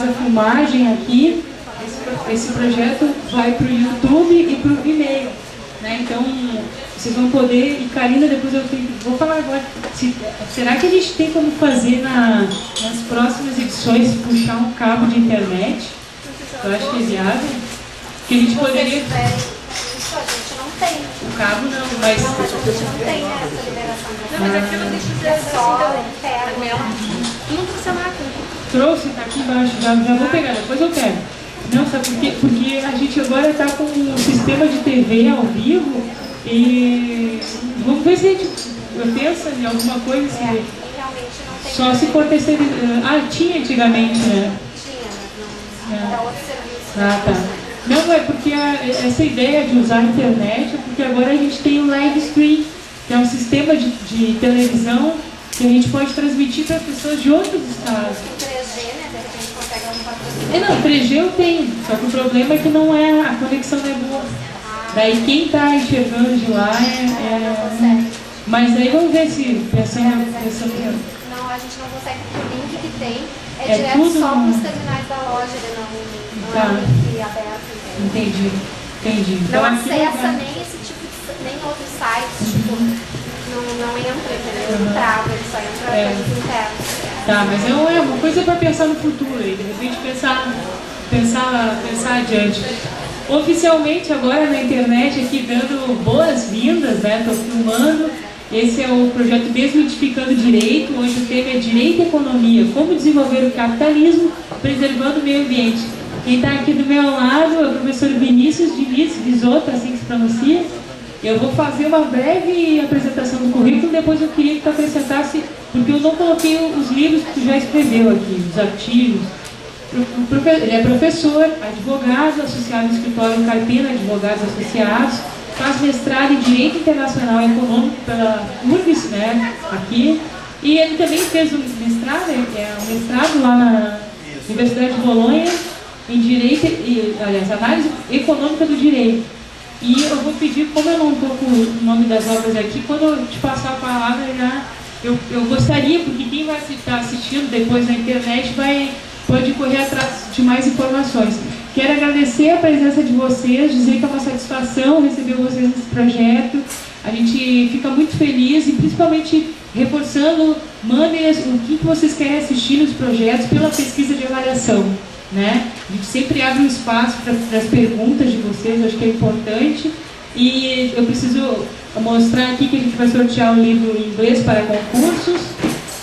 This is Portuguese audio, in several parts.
a filmagem aqui, esse projeto vai para o YouTube e para o Vimeo, né? Então, vocês vão poder, e Karina, depois vou falar agora, será que a gente tem como fazer nas próximas edições, puxar um cabo de internet? Eu acho que é viável. Que a gente poderia... Isso a gente não tem. O cabo não, mas... Não, mas a gente não tem essa liberação. Não, mas aqui não deixa de ser assim também. Carmela. Não trouxe a máquina. Trouxe, tá aqui embaixo, já vou pegar, depois eu pego. Não, sabe por quê? Porque a gente agora está com um sistema de TV ao vivo e vamos ver se a gente pensa em alguma coisa assim. Realmente não tem. Só se for terceirizado. Ah, tinha antigamente, né? Tinha, mas não. Outro serviço. Ah, tá. Não, é porque essa ideia de usar a internet é porque agora a gente tem o live stream, que é um sistema de televisão que a gente pode transmitir para pessoas de outros estados. Com 3G, né? De repente consegue algum patrocínio. Não, 3G eu tenho, só que o problema é que não é, a conexão não é boa. Daí quem está enxergando de lá Mas aí vamos ver se pensando. Não, a gente não consegue, porque o link que tem é direto tudo só para os terminais da loja, ele não é um link aberto. Entendi. Então, não aqui acessa nem esse tipo de, nem outros sites, tipo, não entra, entendeu? Não trava, ele só entra coisas internas. Tá, mas é uma coisa para pensar no futuro aí, de repente pensar adiante. Oficialmente agora na internet aqui dando boas-vindas, né? Estou filmando. Esse é o projeto Desmitificando Direito, onde o tema é Direito e Economia, como desenvolver o capitalismo preservando o meio ambiente. Quem está aqui do meu lado é o professor Vinícius Diniz Risotto, assim que se pronuncia. Eu vou fazer uma breve apresentação do currículo, depois eu queria que tu acrescentasse, porque eu não coloquei os livros que tu já escreveu aqui, os artigos. Ele é professor, advogado, associado ao escritório Carpena Advogados Associados, faz mestrado em Direito Internacional e Econômico pela URGS, né, aqui, e ele também fez um mestrado lá na Universidade de Bolonha, em Direito, Análise Econômica do Direito. E eu vou pedir, como eu não estou com o nome das obras aqui, quando eu te passar a palavra, eu gostaria, porque quem vai estar assistindo depois na internet pode correr atrás de mais informações. Quero agradecer a presença de vocês, dizer que é uma satisfação receber vocês nesse projeto. A gente fica muito feliz e principalmente reforçando, mandem o que vocês querem assistir nos projetos pela pesquisa de avaliação, né? A gente sempre abre um espaço para as perguntas de vocês, acho que é importante. E eu preciso mostrar aqui que a gente vai sortear um livro em inglês para concursos,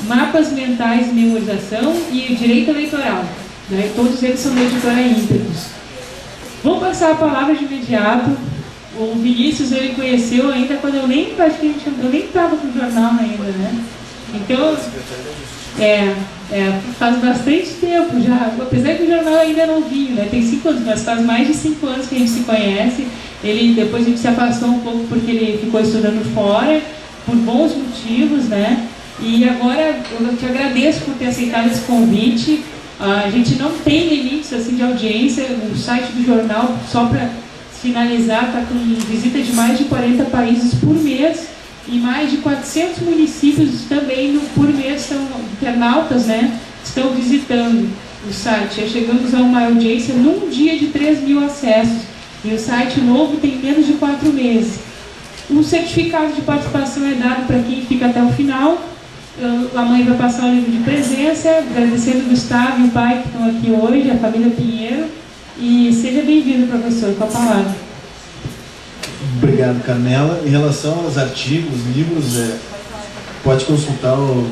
Mapas Mentais de Memorização e Direito Eleitoral, né? Todos eles são da editora Íntegros. Vou passar a palavra de imediato. O Vinícius ele conheceu ainda quando eu nem estava com o jornal ainda, né? Então, faz bastante tempo já, apesar que o jornal ainda é novinho, né? Tem 5 anos, mas faz mais de 5 anos que a gente se conhece. Depois a gente se afastou um pouco porque ele ficou estudando fora, por bons motivos, né? E agora eu te agradeço por ter aceitado esse convite. A gente não tem limites assim, de audiência, o site do jornal, só para finalizar, está com visita de mais de 40 países por mês e mais de 400 municípios também por mês, são internautas, né, estão visitando o site. Chegamos a uma audiência num dia de 3.000 acessos e o site novo tem menos de 4 meses. Um certificado de participação é dado para quem fica até o final. A mãe vai passar o livro de presença, agradecendo o Gustavo e o pai que estão aqui hoje, a família Pinheiro. E seja bem-vindo, professor, com a palavra. Obrigado, Carmela. Em relação aos artigos, livros, pode consultar o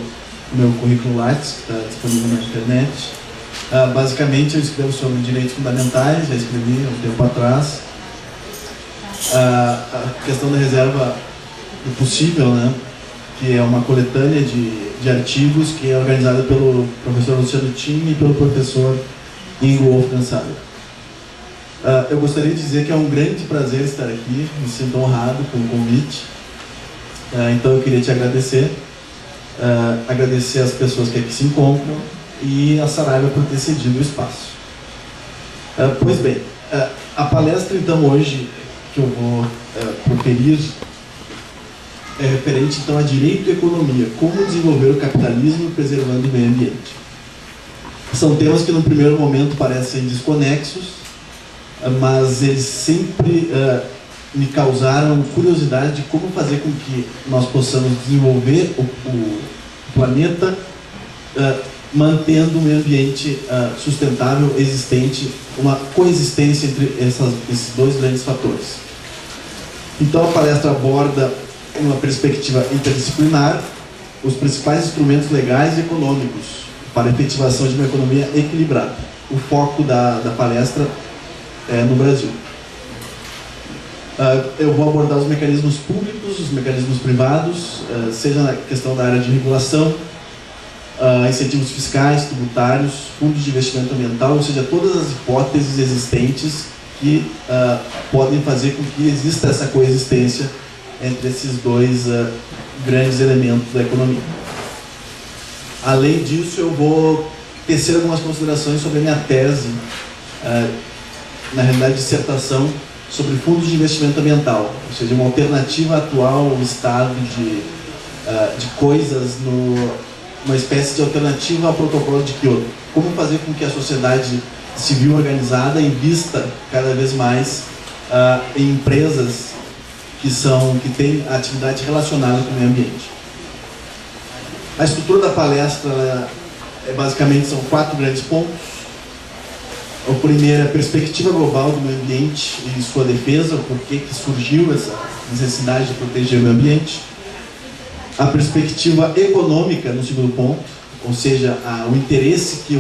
meu currículo Lattes, que está disponível na internet. Basicamente, eu escrevo sobre direitos fundamentais, já escrevi há um tempo atrás. A questão da reserva do possível, né? Que é uma coletânea de artigos que é organizada pelo professor Luciano Time e pelo professor Ingo Wolfgang Saller. Eu gostaria de dizer que é um grande prazer estar aqui, me sinto honrado com o convite. Então eu queria te agradecer, agradecer as pessoas que aqui se encontram e a Saraiva por ter cedido o espaço. Pois bem, a palestra então hoje que eu vou proferir é referente então a Direito e Economia, como desenvolver o capitalismo preservando o meio ambiente. São temas que no primeiro momento parecem desconexos, mas eles sempre me causaram curiosidade de como fazer com que nós possamos desenvolver o planeta mantendo um meio ambiente sustentável, existente, uma coexistência entre esses dois grandes fatores. Então a palestra aborda uma perspectiva interdisciplinar, os principais instrumentos legais e econômicos para a efetivação de uma economia equilibrada. O foco da palestra é no Brasil. Eu vou abordar os mecanismos públicos, os mecanismos privados, seja na questão da área de regulação, incentivos fiscais, tributários, fundos de investimento ambiental, ou seja, todas as hipóteses existentes que podem fazer com que exista essa coexistência entre esses dois grandes elementos da economia. Além disso, eu vou tecer algumas considerações sobre a minha tese, na realidade, dissertação sobre fundos de investimento ambiental, ou seja, uma alternativa atual ao estado de coisas, uma espécie de alternativa ao protocolo de Kyoto. Como fazer com que a sociedade civil organizada invista cada vez mais em empresas que têm atividade relacionada com o meio ambiente. A estrutura da palestra, basicamente, são 4 grandes pontos. O primeiro é a perspectiva global do meio ambiente e sua defesa, o porquê que surgiu essa necessidade de proteger o meio ambiente. A perspectiva econômica, no segundo ponto, ou seja, o interesse que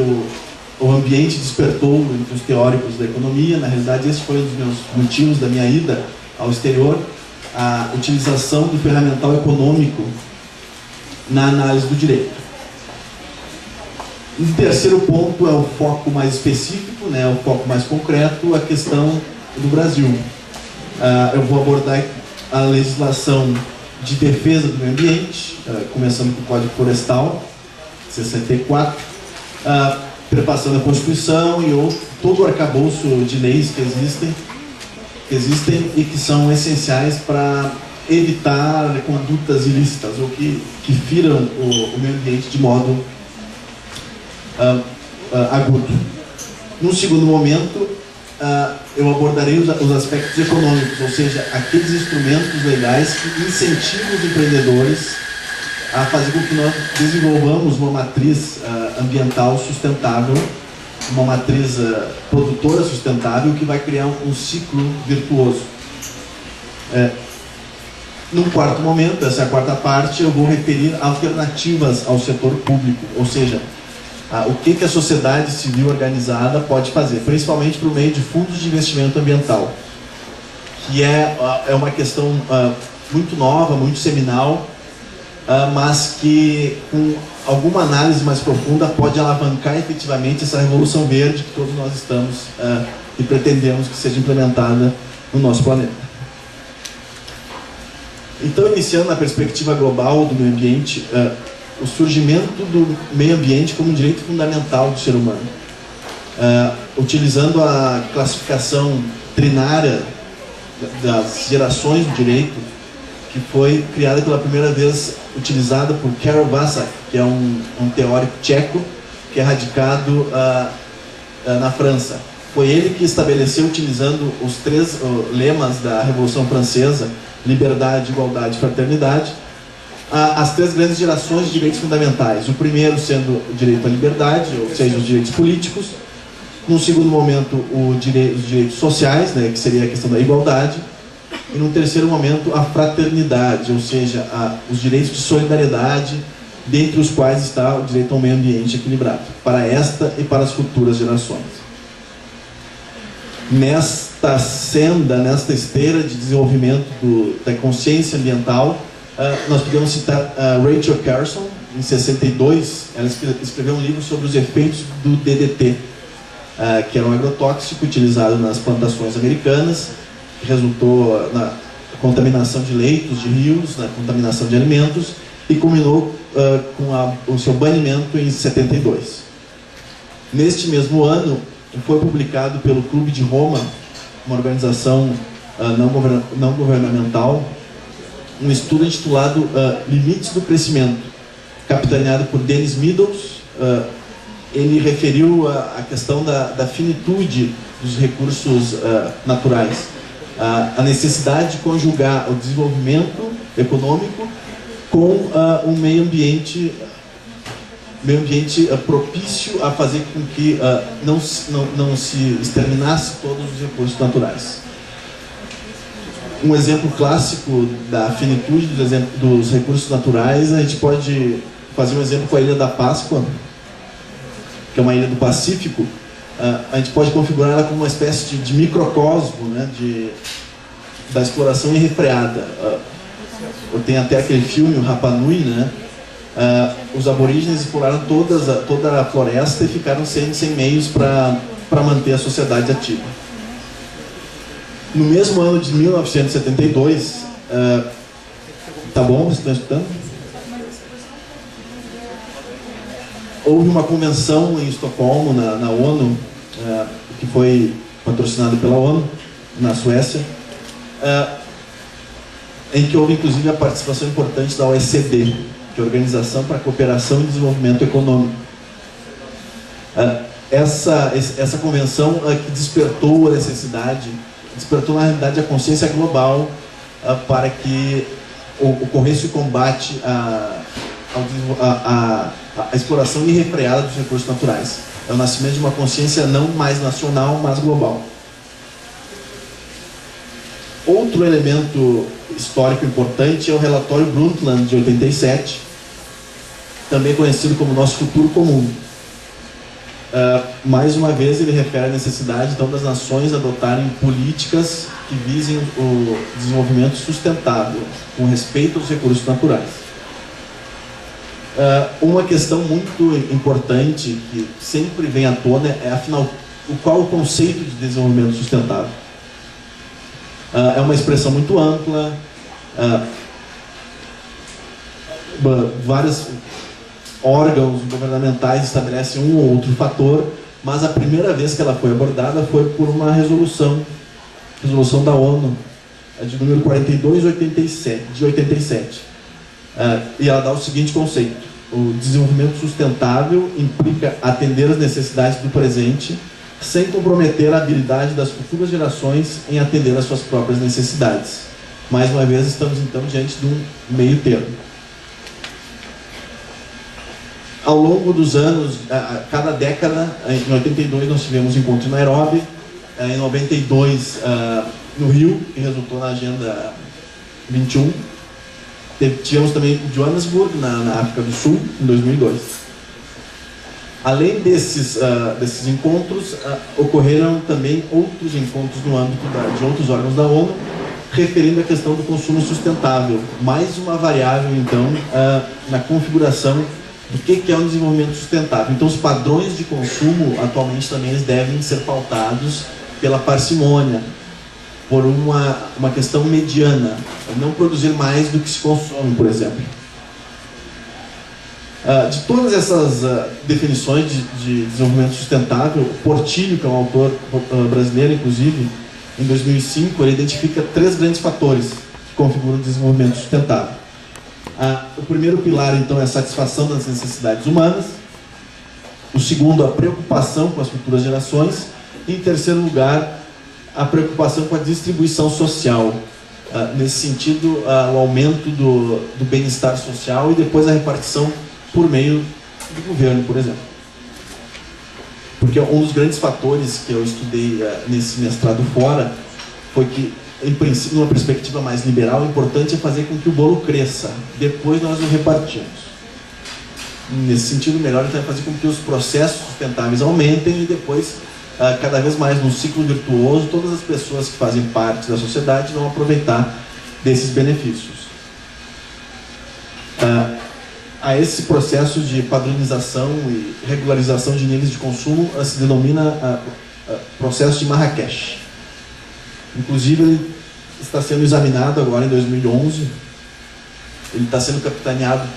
o ambiente despertou entre os teóricos da economia. Na realidade, esse foi um dos meus motivos da minha ida ao exterior, a utilização do ferramental econômico na análise do direito. O terceiro ponto é o foco mais específico, o foco mais concreto, a questão do Brasil. Eu vou abordar a legislação de defesa do meio ambiente, começando com o Código Florestal, 64, perpassando a Constituição e todo o arcabouço de leis que existem e que são essenciais para evitar condutas ilícitas ou que firam o meio ambiente de modo agudo. Num segundo momento, eu abordarei os aspectos econômicos, ou seja, aqueles instrumentos legais que incentivam os empreendedores a fazer com que nós desenvolvamos uma matriz ambiental sustentável, uma matriz produtora sustentável que vai criar um ciclo virtuoso. Num quarto momento, essa é a quarta parte, eu vou referir alternativas ao setor público, ou seja, o que a sociedade civil organizada pode fazer, principalmente por meio de fundos de investimento ambiental, que é uma questão muito nova, muito seminal, mas que com alguma análise mais profunda pode alavancar efetivamente essa revolução verde que todos nós estamos e pretendemos que seja implementada no nosso planeta. Então, iniciando na perspectiva global do meio ambiente, o surgimento do meio ambiente como um direito fundamental do ser humano, utilizando a classificação trinária das gerações do direito, que foi criada pela primeira vez, utilizada por Karol Vasak, que é um teórico tcheco, que é radicado na França. Foi ele que estabeleceu, utilizando os 3 lemas da Revolução Francesa, liberdade, igualdade e fraternidade, as 3 grandes gerações de direitos fundamentais. O primeiro sendo o direito à liberdade, ou seja, os direitos políticos. No segundo momento, os direitos sociais, que seria a questão da igualdade. E no terceiro momento, a fraternidade, ou seja, os direitos de solidariedade, dentre os quais está o direito ao meio ambiente equilibrado, para esta e para as futuras gerações. Nesta senda, nesta esteira de desenvolvimento da consciência ambiental, nós podemos citar Rachel Carson, em 62, ela escreveu um livro sobre os efeitos do DDT, que era um agrotóxico utilizado nas plantações americanas, que resultou na contaminação de leitos, de rios, na contaminação de alimentos, e culminou com o seu banimento em 72. Neste mesmo ano, foi publicado pelo Clube de Roma, uma organização não governamental, um estudo intitulado Limites do Crescimento, capitaneado por Dennis Meadows, ele referiu a questão da finitude dos recursos naturais, a necessidade de conjugar o desenvolvimento econômico com um meio ambiente propício a fazer com que não se exterminasse todos os recursos naturais. Um exemplo clássico da finitude dos recursos naturais, a gente pode fazer um exemplo com a Ilha da Páscoa, que é uma ilha do Pacífico. A gente pode configurar ela como uma espécie de microcosmo, né, da exploração irrefreada. Tem até aquele filme, o Rapa Nui, né? Os aborígenes exploraram toda a floresta e ficaram sem meios para manter a sociedade ativa. No mesmo ano de 1972, tá bom? Vocês estão escutando? Houve uma convenção em Estocolmo, na ONU, que foi patrocinada pela ONU, na Suécia, em que houve inclusive a participação importante da OECD, que é a Organização para a Cooperação e Desenvolvimento Econômico. Essa convenção que despertou a necessidade, despertou na realidade a consciência global para que ocorresse o combate à exploração irrefreada dos recursos naturais. É o nascimento de uma consciência não mais nacional, mas global. Outro elemento histórico importante é o relatório Brundtland de 87, também conhecido como Nosso Futuro Comum. Mais uma vez ele refere à necessidade então das nações adotarem políticas que visem o desenvolvimento sustentável, com respeito aos recursos naturais. Uma questão muito importante que sempre vem à tona é, afinal, qual o conceito de desenvolvimento sustentável? É uma expressão muito ampla, vários órgãos governamentais estabelecem um ou outro fator, mas a primeira vez que ela foi abordada foi por uma resolução da ONU, de número 4287, de 87. E ela dá o seguinte conceito: o desenvolvimento sustentável implica atender às necessidades do presente sem comprometer a habilidade das futuras gerações em atender às suas próprias necessidades. Mais uma vez, estamos então diante de um meio termo. Ao longo dos anos, cada década, em 82 nós tivemos encontro em Nairobi, em 92 no Rio, que resultou na Agenda 21. Tivemos também em Johannesburg, na África do Sul, em 2002. Além desses encontros, ocorreram também outros encontros no âmbito de outros órgãos da ONU, referindo à questão do consumo sustentável. Mais uma variável, então, na configuração do que é um desenvolvimento sustentável. Então, os padrões de consumo, atualmente, também eles devem ser pautados pela parcimônia, por uma questão mediana, não produzir mais do que se consome, por exemplo. De todas essas definições de desenvolvimento sustentável, Portilho, que é um autor brasileiro, inclusive, em 2005, ele identifica 3 grandes fatores que configuram o desenvolvimento sustentável. O primeiro pilar, então, é a satisfação das necessidades humanas. O segundo, a preocupação com as futuras gerações. E, em terceiro lugar, a preocupação com a distribuição social. Nesse sentido, o aumento do bem-estar social e depois a repartição por meio do governo, por exemplo. Porque um dos grandes fatores que eu estudei nesse mestrado fora foi que, em princípio, numa perspectiva mais liberal, o importante é fazer com que o bolo cresça, depois nós o repartimos. Nesse sentido, melhor então é fazer com que os processos sustentáveis aumentem e depois, cada vez mais num ciclo virtuoso, todas as pessoas que fazem parte da sociedade vão aproveitar desses benefícios. A esse processo de padronização e regularização de níveis de consumo se denomina processo de Marrakech. Inclusive, ele está sendo examinado agora em 2011. Ele está sendo capitaneado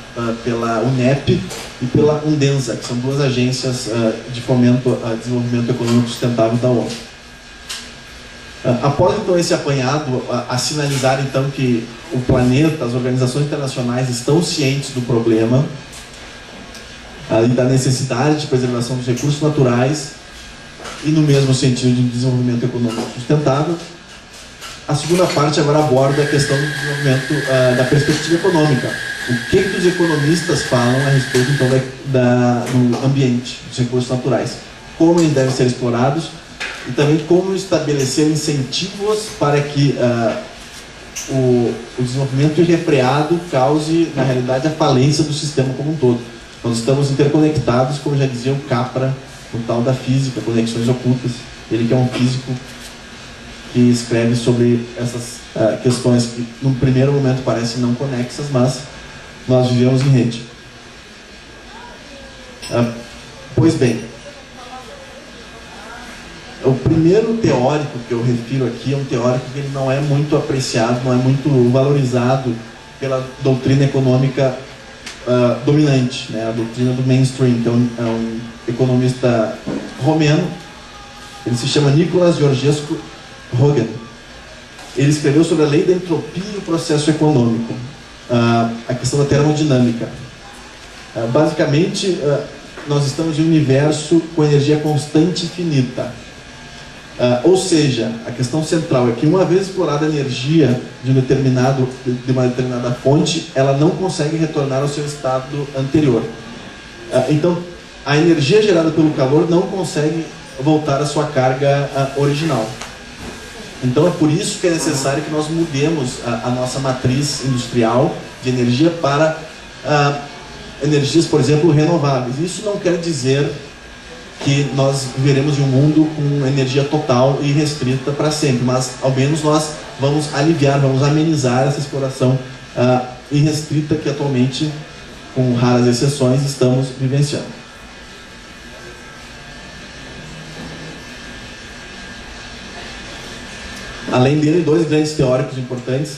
pela UNEP e pela UNDENSA, que são 2 agências de fomento a desenvolvimento econômico sustentável da ONU. Após então esse apanhado, a sinalizar então que o planeta, as organizações internacionais estão cientes do problema, e da necessidade de preservação dos recursos naturais e no mesmo sentido de desenvolvimento econômico sustentável. A segunda parte agora aborda a questão do desenvolvimento da perspectiva econômica. O que os economistas falam a respeito então, do ambiente, dos recursos naturais, como eles devem ser explorados e também como estabelecer incentivos para que o desenvolvimento irrefreado cause, na realidade, a falência do sistema como um todo. Nós estamos interconectados, como já dizia o Capra, o tal da física, conexões ocultas. Ele que é um físico que escreve sobre essas questões que, num primeiro momento, parecem não conexas, mas nós vivemos em rede. Pois bem, o primeiro teórico que eu refiro aqui é um teórico que ele não é muito apreciado, não é muito valorizado pela doutrina econômica dominante, né? A doutrina do mainstream, que é um economista romeno. Ele se chama Nicolas Georgescu Roegen. Ele escreveu sobre a lei da entropia e o processo econômico, a questão da termodinâmica. Basicamente, nós estamos em um universo com energia constante e finita. Ou seja, a questão central é que uma vez explorada a energia de uma determinada fonte, ela não consegue retornar ao seu estado anterior. Então, a energia gerada pelo calor não consegue voltar à sua carga original. Então é por isso que é necessário que nós mudemos a nossa matriz industrial de energia para energias, por exemplo, renováveis. Isso não quer dizer que nós viveremos em um mundo com energia total e restrita para sempre, mas ao menos nós vamos aliviar, vamos amenizar essa exploração irrestrita que atualmente, com raras exceções, estamos vivenciando. Além dele, dois grandes teóricos importantes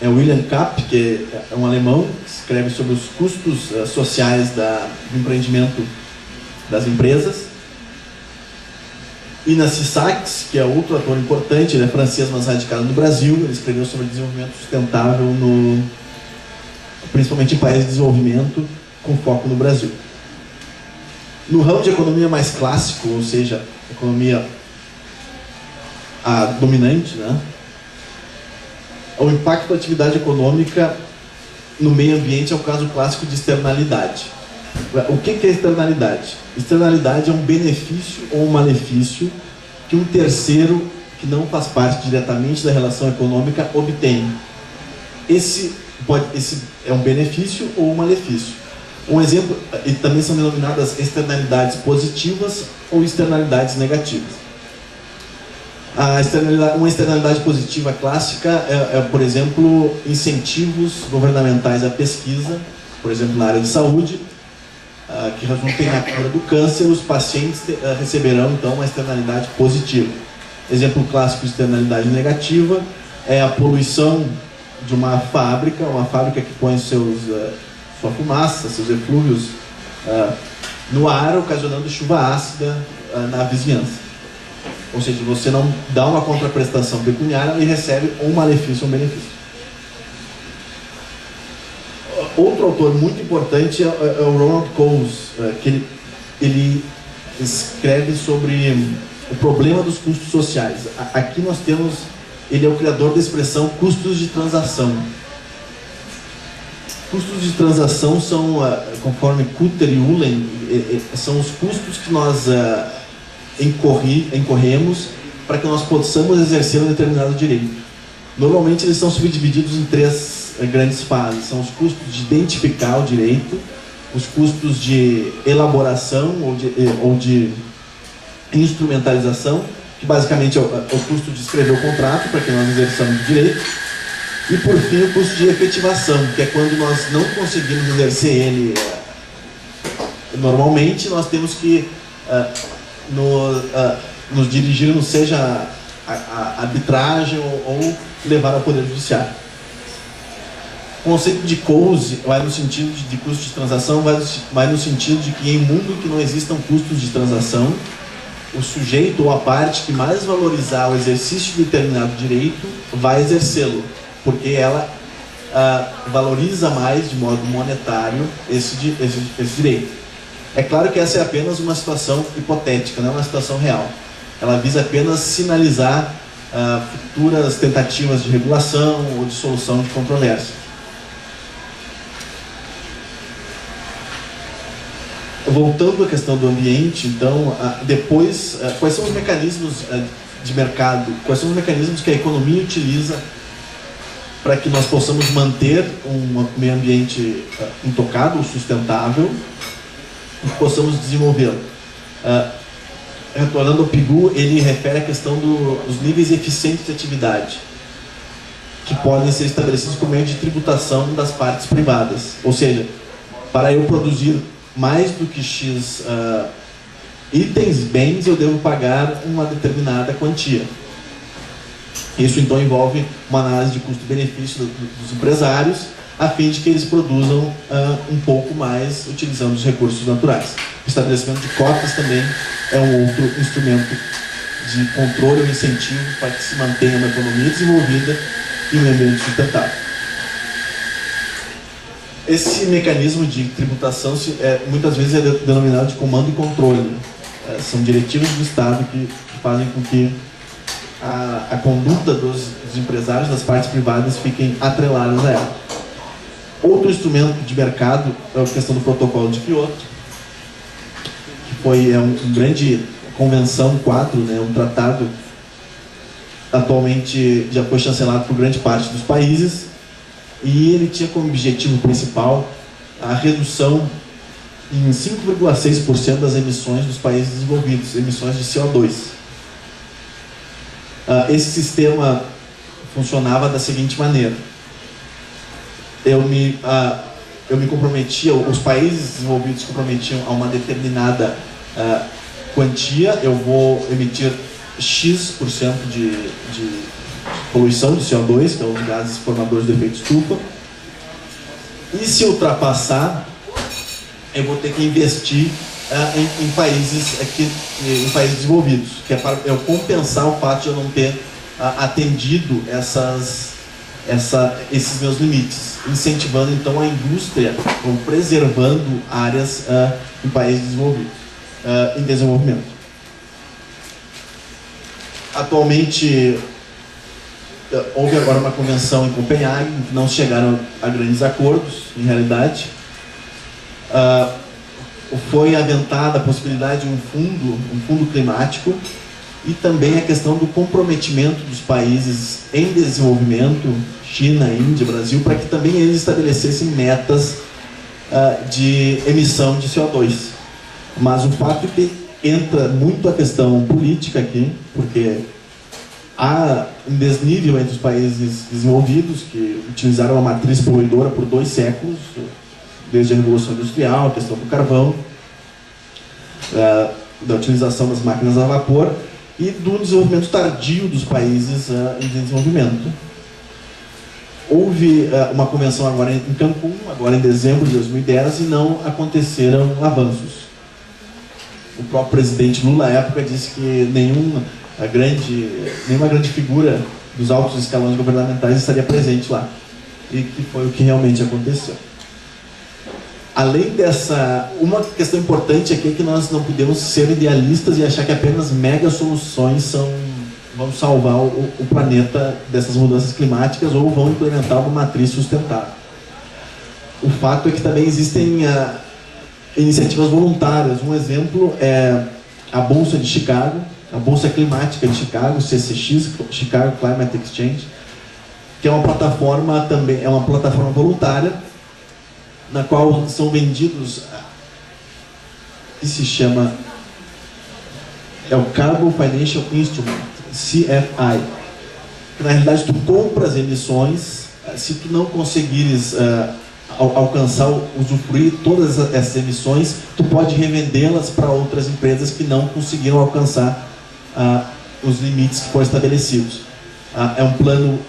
é o William Kapp, que é um alemão, que escreve sobre os custos sociais do empreendimento das empresas. Inácio Sachs, que é outro ator importante, ele é francês, mas radicado no Brasil. Ele escreveu sobre desenvolvimento sustentável, principalmente em países de desenvolvimento, com foco no Brasil. No ramo de economia mais clássico, ou seja, economia dominante, né? O impacto da atividade econômica no meio ambiente é o caso clássico de externalidade. O que é externalidade? Externalidade é um benefício ou um malefício que um terceiro, que não faz parte diretamente da relação econômica, obtém. Esse é um benefício ou um malefício. Um exemplo, e também são denominadas externalidades positivas ou externalidades negativas. Uma externalidade positiva clássica por exemplo, incentivos governamentais à pesquisa, por exemplo, na área de saúde, que resultem na cura do câncer. Os pacientes receberão, então, uma externalidade positiva. Exemplo clássico de externalidade negativa é a poluição de uma fábrica que põe sua fumaça, seus eflúvios no ar, ocasionando chuva ácida na vizinhança. Ou seja, você não dá uma contraprestação pecuniária e recebe um malefício ou um benefício. Outro autor muito importante é o Ronald Coase, que ele escreve sobre o problema dos custos sociais. Aqui nós temos, ele é o criador da expressão custos de transação. Custos de transação são, conforme Kutter e Uhlen, são os custos que nós incorremos para que nós possamos exercer um determinado direito. Normalmente eles são subdivididos em três grandes fases. São os custos de identificar o direito, os custos de elaboração ou de instrumentalização, que basicamente é o custo de escrever o contrato para que nós exerçamos o direito, e por fim o custo de efetivação, que é quando nós não conseguimos exercer ele normalmente, nós temos que nos dirigirmos, seja a arbitragem ou levar ao Poder Judiciário. O conceito de Coase vai no sentido de custo de transação, vai no sentido de que em mundo que não existam custos de transação, o sujeito ou a parte que mais valorizar o exercício de determinado direito vai exercê-lo, porque ela valoriza mais de modo monetário esse direito. É claro que essa é apenas uma situação hipotética, não é uma situação real. Ela visa apenas sinalizar futuras tentativas de regulação ou de solução de controvérsia. Voltando à questão do ambiente, então, depois, quais são os mecanismos de mercado, quais são os mecanismos que a economia utiliza para que nós possamos manter um meio ambiente intocado, sustentável, e possamos desenvolvê-lo. Retornando ao PIGU, ele refere à questão dos níveis eficientes de atividade, que podem ser estabelecidos por meio de tributação das partes privadas. Ou seja, para eu produzir mais do que X itens, bens, eu devo pagar uma determinada quantia. Isso então envolve uma análise de custo-benefício dos empresários, a fim de que eles produzam um pouco mais utilizando os recursos naturais. O estabelecimento de cotas também é um outro instrumento de controle ou incentivo para que se mantenha uma economia desenvolvida e um ambiente sustentável. Esse mecanismo de tributação muitas vezes é denominado de comando e controle. São diretivas do Estado que fazem com que a conduta dos empresários, das partes privadas, fiquem atreladas a ela. Outro instrumento de mercado é a questão do protocolo de Kyoto, que foi um grande convenção quadro, um tratado atualmente já foi chancelado por grande parte dos países, e ele tinha como objetivo principal a redução em 5,6% das emissões dos países desenvolvidos, emissões de CO2. Esse sistema funcionava da seguinte maneira: eu me comprometia, os países desenvolvidos se comprometiam a uma determinada quantia, eu vou emitir X% de poluição de CO2, que é os gases formadores do efeito estufa, e se ultrapassar, eu vou ter que investir em países desenvolvidos, que é para eu compensar o fato de eu não ter atendido esses meus limites, incentivando então a indústria, ou preservando áreas em países desenvolvidos, em desenvolvimento. Atualmente, houve agora uma convenção em Copenhague, em que não se chegaram a grandes acordos, em realidade. Foi aventada a possibilidade de um fundo climático, e também a questão do comprometimento dos países em desenvolvimento, China, Índia, Brasil, para que também eles estabelecessem metas de emissão de CO2. Mas o fato é que entra muito a questão política aqui, porque há um desnível entre os países desenvolvidos, que utilizaram a matriz poluidora por 2 séculos, desde a Revolução Industrial, a questão do carvão, da utilização das máquinas a vapor, e do desenvolvimento tardio dos países em desenvolvimento. Houve uma convenção agora em Cancún, agora em dezembro de 2010, e não aconteceram avanços. O próprio presidente Lula, à época, disse que nenhuma grande figura dos altos escalões governamentais estaria presente lá, e que foi o que realmente aconteceu. Além dessa, uma questão importante aqui é que nós não podemos ser idealistas e achar que apenas mega soluções vão salvar o planeta dessas mudanças climáticas ou vão implementar uma matriz sustentável. O fato é que também existem iniciativas voluntárias. Um exemplo é a Bolsa de Chicago, a Bolsa Climática de Chicago, CCX, Chicago Climate Exchange, que é uma plataforma voluntária, na qual são vendidos, que se chama, o Carbon Financial Instrument, CFI, que na realidade tu compra as emissões. Se tu não conseguires alcançar, usufruir todas essas emissões, tu pode revendê-las para outras empresas que não conseguiram alcançar os limites que foram estabelecidos. É um plano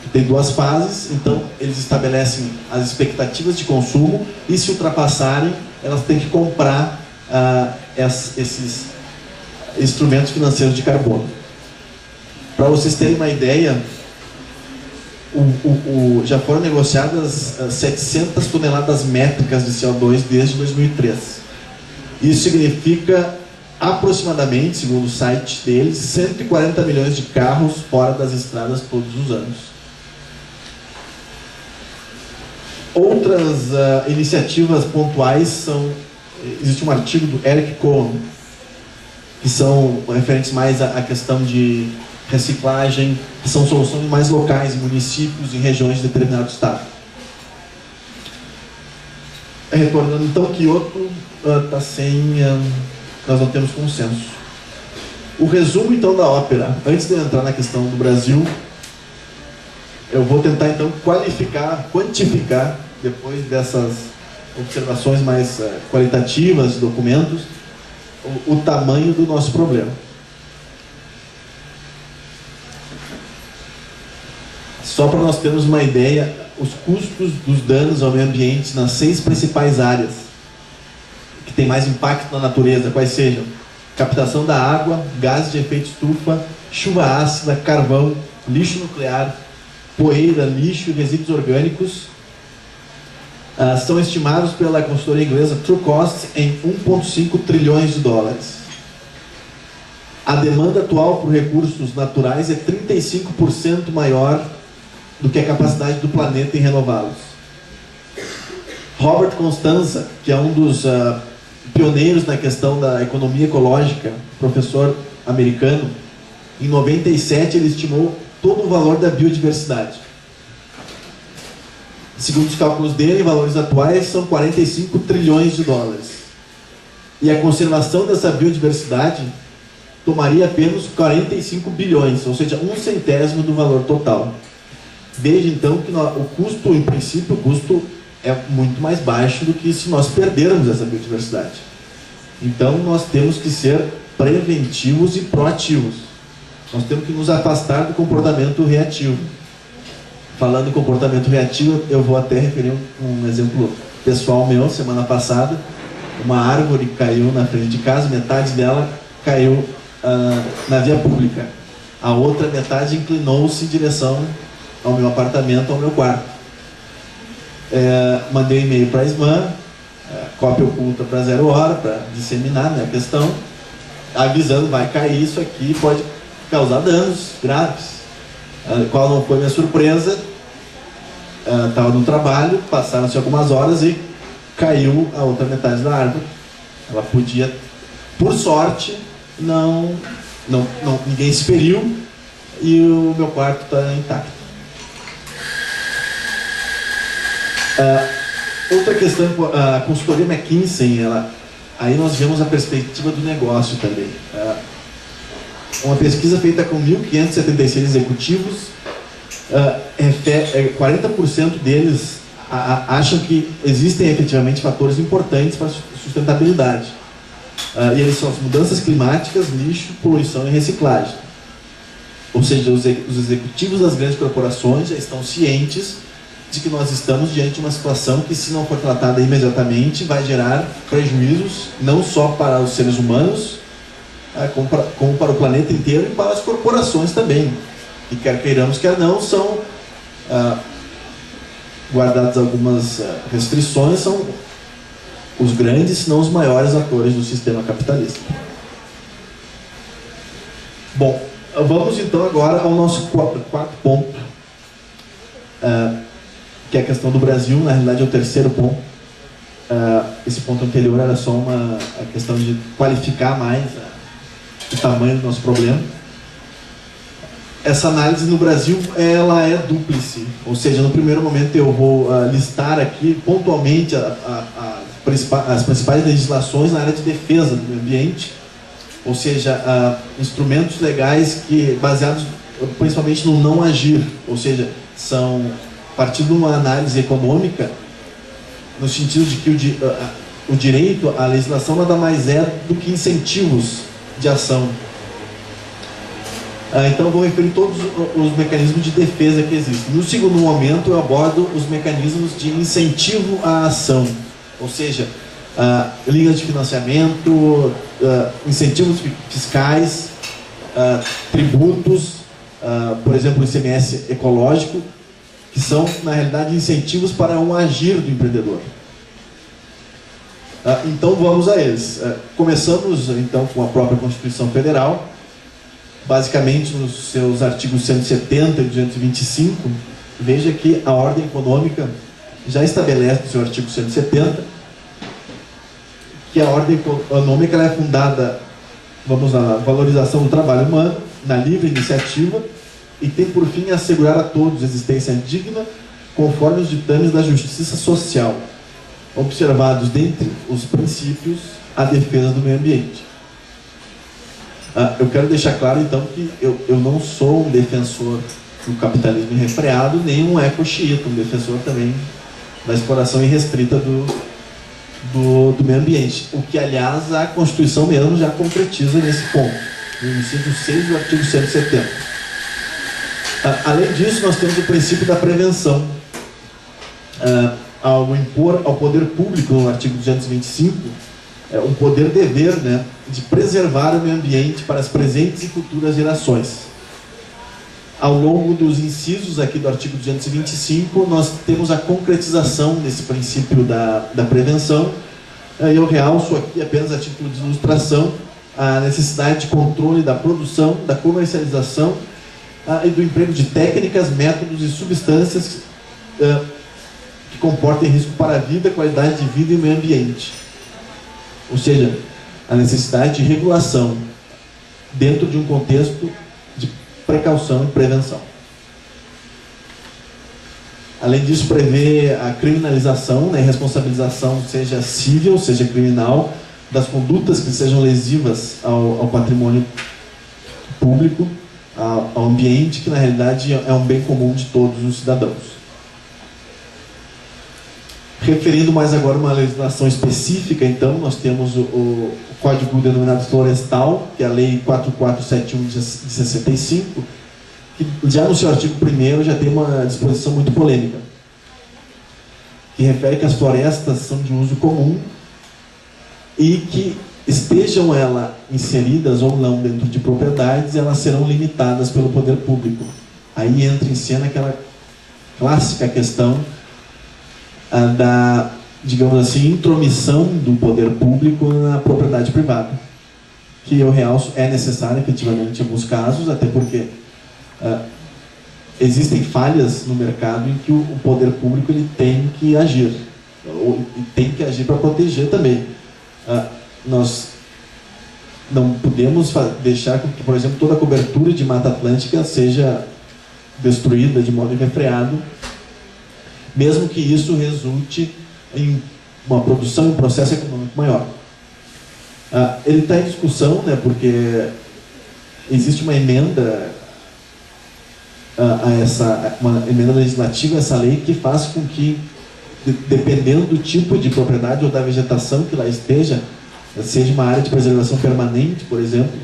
que tem 2 fases, então eles estabelecem as expectativas de consumo, e se ultrapassarem, elas têm que comprar esses instrumentos financeiros de carbono. Para vocês terem uma ideia, já foram negociadas 700 toneladas métricas de CO2 desde 2003. Isso significa aproximadamente, segundo o site deles, 140 milhões de carros fora das estradas todos os anos. Outras iniciativas pontuais são... Existe um artigo do Eric Cohen, que são referentes mais à questão de reciclagem, que são soluções mais locais em municípios, em regiões de determinado estado. Retornando então, Kyoto está sem... nós não temos consenso. O resumo então da ópera, antes de eu entrar na questão do Brasil, eu vou tentar então quantificar, depois dessas observações mais qualitativas, documentos, o tamanho do nosso problema. Só para nós termos uma ideia, os custos dos danos ao meio ambiente nas 6 principais áreas que tem mais impacto na natureza, quais sejam: captação da água, gases de efeito estufa, chuva ácida, carvão, lixo nuclear, poeira, lixo e resíduos orgânicos, são estimados pela consultoria inglesa True Cost em 1,5 trilhões de dólares. A demanda atual por recursos naturais é 35% maior do que a capacidade do planeta em renová-los. Robert Constanza, que é um dos pioneiros na questão da economia ecológica, professor americano, em 97 ele estimou todo o valor da biodiversidade. Segundo os cálculos dele, em valores atuais, são 45 trilhões de dólares. E a conservação dessa biodiversidade tomaria apenas 45 bilhões, ou seja, 1/100º do valor total. Veja então que o custo, em princípio, o custo é muito mais baixo do que se nós perdermos essa biodiversidade. Então nós temos que ser preventivos e proativos. Nós temos que nos afastar do comportamento reativo. Falando em comportamento reativo, eu vou até referir um exemplo pessoal meu. Semana passada, uma árvore caiu na frente de casa, metade dela caiu na via pública. A outra metade inclinou-se em direção ao meu apartamento, ao meu quarto. Mandei um e-mail para a SMAN, cópia oculta para 0 hora, para disseminar, né, a questão, avisando: vai cair isso aqui, pode causar danos graves. Qual não foi minha surpresa? Estava no trabalho, passaram-se algumas horas e caiu a outra metade da árvore. Ela podia, por sorte, ninguém se feriu e o meu quarto está intacto. Outra questão, a consultoria McKinsey, aí nós vemos a perspectiva do negócio também. Uma pesquisa feita com 1.576 executivos, 40% deles acham que existem efetivamente fatores importantes para a sustentabilidade. E eles são as mudanças climáticas, lixo, poluição e reciclagem. Ou seja, os executivos das grandes corporações já estão cientes de que nós estamos diante de uma situação que, se não for tratada imediatamente, vai gerar prejuízos não só para os seres humanos, como para o planeta inteiro e para as corporações também, que quer queiramos, quer não, são guardadas algumas restrições, são os grandes, se não os maiores atores do sistema capitalista. Bom, vamos então agora ao nosso quarto ponto, que é a questão do Brasil. Na realidade é o terceiro ponto. Esse ponto anterior era só a questão de qualificar mais o tamanho do nosso problema. Essa análise no Brasil, ela é dúplice, ou seja, no primeiro momento eu vou listar aqui pontualmente as principais legislações na área de defesa do meio ambiente, ou seja, instrumentos legais baseados principalmente no não agir, ou seja, são a partir de uma análise econômica, no sentido de que o direito, a legislação nada mais é do que incentivos de ação. Então eu vou referir todos os mecanismos de defesa que existem. No segundo momento eu abordo os mecanismos de incentivo à ação, ou seja, linhas de financiamento, incentivos fiscais, tributos, por exemplo o ICMS ecológico, que são na realidade incentivos para um agir do empreendedor. Então vamos a eles. Começamos então com a própria Constituição Federal, basicamente nos seus artigos 170 e 225. Veja que a ordem econômica já estabelece no seu artigo 170 que a ordem econômica ela é fundada, vamos lá, na valorização do trabalho humano, na livre iniciativa, e tem por fim assegurar a todos existência digna conforme os ditames da justiça social, observados dentre os princípios a defesa do meio ambiente. Eu quero deixar claro então que eu não sou um defensor do capitalismo irrefreado, nem um eco-xiita, um defensor também da exploração irrestrita do meio ambiente, o que aliás a Constituição mesmo já concretiza nesse ponto, no inciso 6 do artigo 170. Além disso, nós temos o princípio da prevenção, ao impor ao poder público, no artigo 225, um poder-dever, né, de preservar o meio ambiente para as presentes e futuras gerações. Ao longo dos incisos aqui do artigo 225, nós temos a concretização desse princípio da prevenção. Eu realço aqui, apenas a título de ilustração, a necessidade de controle da produção, da comercialização e do emprego de técnicas, métodos e substâncias que comportem risco para a vida, qualidade de vida e meio ambiente. Ou seja, a necessidade de regulação dentro de um contexto de precaução e prevenção. Além disso, prevê a criminalização, né, responsabilização, seja civil, seja criminal, das condutas que sejam lesivas ao patrimônio público, ao ambiente, que na realidade é um bem comum de todos os cidadãos. Referindo mais agora uma legislação específica, então, nós temos o Código denominado Florestal, que é a Lei 4471 de 65, que já no seu artigo 1º já tem uma disposição muito polêmica, que refere que as florestas são de uso comum e que estejam elas inseridas ou não dentro de propriedades, elas serão limitadas pelo poder público. Aí entra em cena aquela clássica questão da, digamos assim, intromissão do poder público na propriedade privada, que eu realço é necessária efetivamente em alguns casos, até porque existem falhas no mercado em que o poder público ele tem que agir, e tem que agir para proteger também. Nós não podemos deixar que, por exemplo, toda a cobertura de Mata Atlântica seja destruída de modo irrefreado, mesmo que isso resulte em uma produção e um processo econômico maior. Ele está em discussão, né, porque existe uma emenda uma emenda legislativa a essa lei que faz com que, dependendo do tipo de propriedade ou da vegetação que lá esteja, seja uma área de preservação permanente, por exemplo,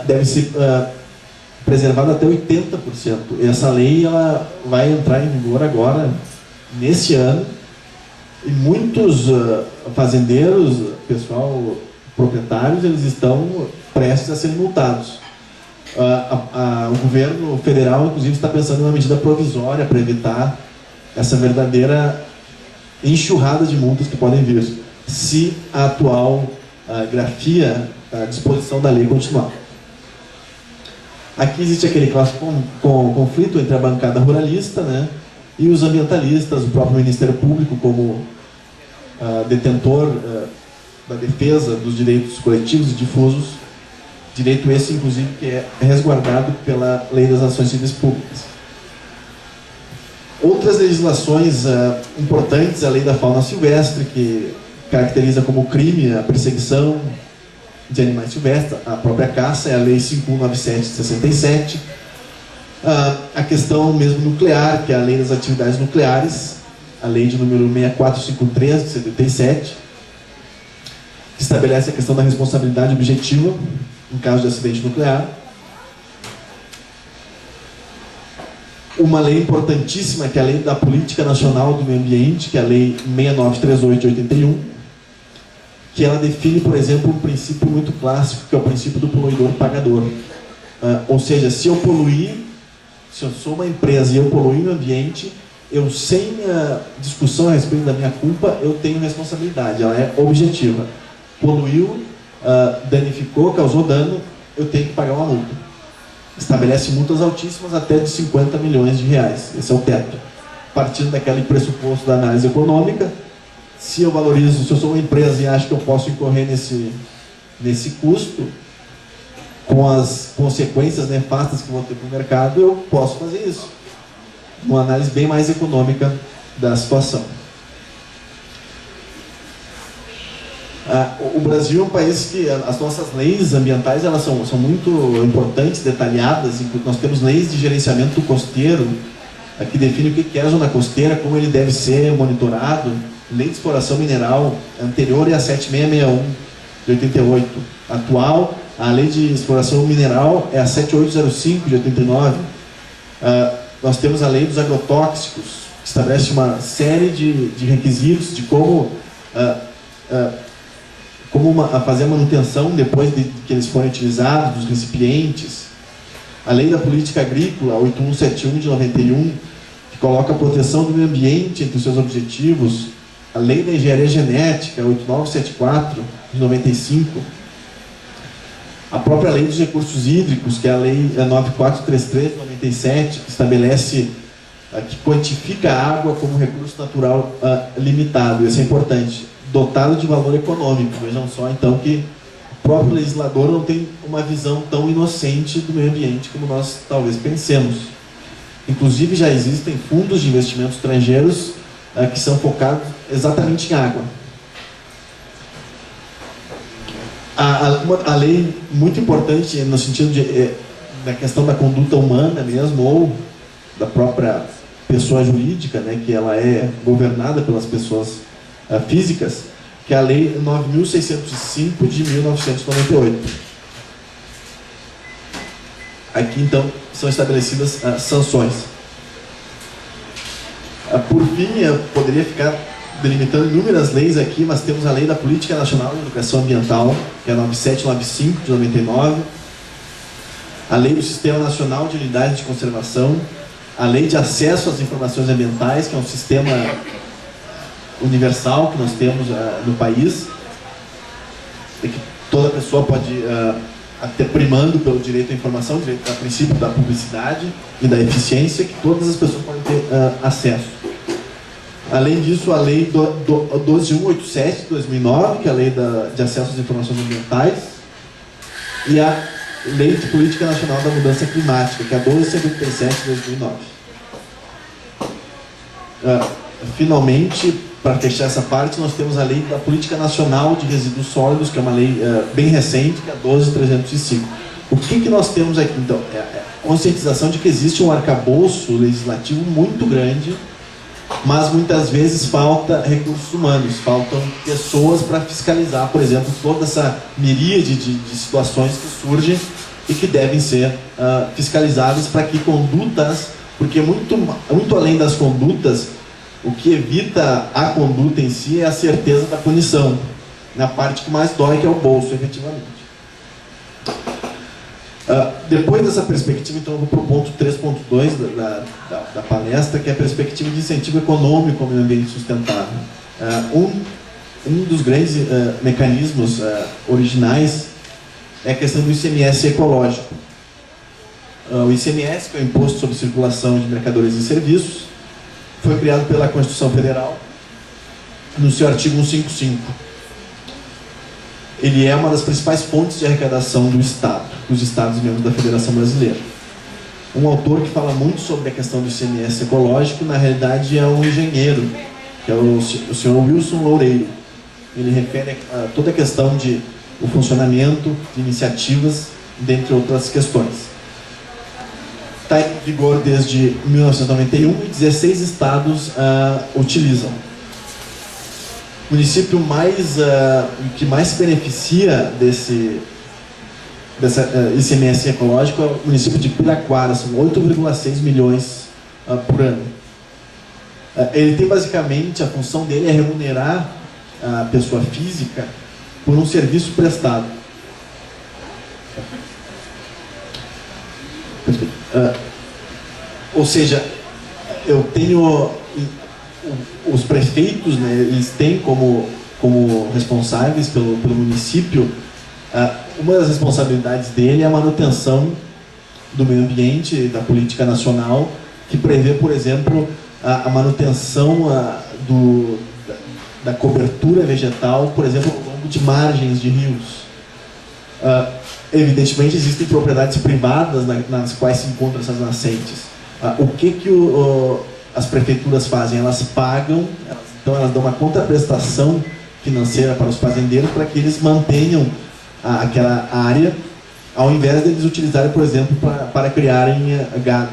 deve ser preservado até 80%. E essa lei ela vai entrar em vigor agora, nesse ano, e muitos fazendeiros, pessoal, proprietários, eles estão prestes a serem multados. O governo federal, inclusive, está pensando em uma medida provisória para evitar essa verdadeira enxurrada de multas que podem vir, se a atual grafia, a disposição da lei continuar. Aqui existe aquele clássico conflito entre a bancada ruralista, né, e os ambientalistas, o próprio Ministério Público como detentor da defesa dos direitos coletivos e difusos, direito esse, inclusive, que é resguardado pela Lei das Ações Civis Públicas. Outras legislações importantes, a Lei da Fauna Silvestre, que caracteriza como crime a perseguição de animais silvestres, a própria caça, é a Lei 5197 de 67. A questão mesmo nuclear, que é a Lei das Atividades Nucleares, a Lei de número 6453 de 77, que estabelece a questão da responsabilidade objetiva em caso de acidente nuclear. Uma lei importantíssima, que é a Lei da Política Nacional do Meio Ambiente, que é a Lei 6938 de 81, que ela define, por exemplo, um princípio muito clássico, que é o princípio do poluidor-pagador. Ou seja, se eu sou uma empresa e eu poluir o ambiente, eu sem discussão a respeito da minha culpa, eu tenho responsabilidade, ela é objetiva. Poluiu, danificou, causou dano, eu tenho que pagar uma multa. Estabelece multas altíssimas até de 50 milhões de reais, esse é o teto. Partindo daquele pressuposto da análise econômica, se eu valorizo, se eu sou uma empresa e acho que eu posso incorrer nesse custo, com as consequências nefastas que vão ter para o mercado, eu posso fazer isso. Uma análise bem mais econômica da situação. O Brasil é um país que as nossas leis ambientais elas são muito importantes, detalhadas. Nós temos leis de gerenciamento costeiro, que define o que é a zona costeira, como ele deve ser monitorado. Lei de exploração mineral anterior é a 7661 de 88. Atual, a lei de exploração mineral é a 7805 de 89. Nós temos a lei dos agrotóxicos, que estabelece uma série de requisitos de como fazer a manutenção depois de que eles forem utilizados, dos recipientes. A lei da política agrícola, 8171 de 91, que coloca a proteção do meio ambiente entre os seus objetivos. A lei da engenharia genética, 8974 de 95. A própria lei dos recursos hídricos, que é a lei 9433 de 97, que estabelece, que quantifica a água como recurso natural limitado. Isso é importante. Dotado de valor econômico. Vejam só, então, que o próprio legislador não tem uma visão tão inocente do meio ambiente como nós talvez pensemos. Inclusive, já existem fundos de investimento estrangeiros que são focados exatamente em água. A lei muito importante no sentido da questão da conduta humana mesmo, ou da própria pessoa jurídica, né, que ela é governada pelas pessoas físicas, que é a Lei 9.605 de 1998. Aqui, então, são estabelecidas sanções. Por fim, eu poderia ficar delimitando inúmeras leis aqui, mas temos a Lei da Política Nacional de Educação Ambiental, que é a 9795 de 99, a Lei do Sistema Nacional de Unidades de Conservação, a Lei de Acesso às Informações Ambientais, que é um sistema universal que nós temos no país, e que toda pessoa pode, até primando pelo direito à informação, direito ao princípio da publicidade e da eficiência, que todas as pessoas podem ter acesso. Além disso, a Lei 12187 de 2009, que é a Lei de Acesso às Informações Ambientais, e a Lei de Política Nacional da Mudança Climática, que é a 1277 de 2009. Finalmente, para fechar essa parte, nós temos a Lei da Política Nacional de Resíduos Sólidos, que é uma lei bem recente, que é a 12305. O que nós temos aqui, então? É a conscientização de que existe um arcabouço legislativo muito grande, mas muitas vezes falta recursos humanos, faltam pessoas para fiscalizar, por exemplo, toda essa miríade de situações que surgem e que devem ser fiscalizadas para que condutas, porque muito além das condutas, o que evita a conduta em si é a certeza da punição, na parte que mais dói, que é o bolso, efetivamente. Depois dessa perspectiva, então, eu vou para o ponto 3.2 da palestra, que é a perspectiva de incentivo econômico ao meio ambiente sustentável. Um dos grandes mecanismos originais é a questão do ICMS ecológico. O ICMS, que é o Imposto sobre Circulação de Mercadorias e Serviços, foi criado pela Constituição Federal no seu artigo 155. Ele é uma das principais fontes de arrecadação do Estado, dos Estados membros da Federação Brasileira. Um autor que fala muito sobre a questão do ICMS ecológico, na realidade, é um engenheiro, que é o senhor Wilson Loureiro. Ele refere a toda a questão o funcionamento de iniciativas, dentre outras questões. Está em vigor desde 1991 e 16 estados utilizam. O município que mais se beneficia dessa ICMS ecológico é o município de Piraquara, são 8,6 milhões por ano. Ele tem basicamente, a função dele é remunerar a pessoa física por um serviço prestado. Ou seja, eu tenho os prefeitos, né, eles têm como responsáveis pelo município, uma das responsabilidades dele é a manutenção do meio ambiente, da política nacional, que prevê, por exemplo, a manutenção da cobertura vegetal, por exemplo, ao longo de margens de rios. Evidentemente, existem propriedades privadas nas quais se encontram essas nascentes. O que as prefeituras fazem? Elas pagam, então elas dão uma contraprestação financeira para os fazendeiros para que eles mantenham aquela área, ao invés de eles utilizarem, por exemplo, para criarem gado.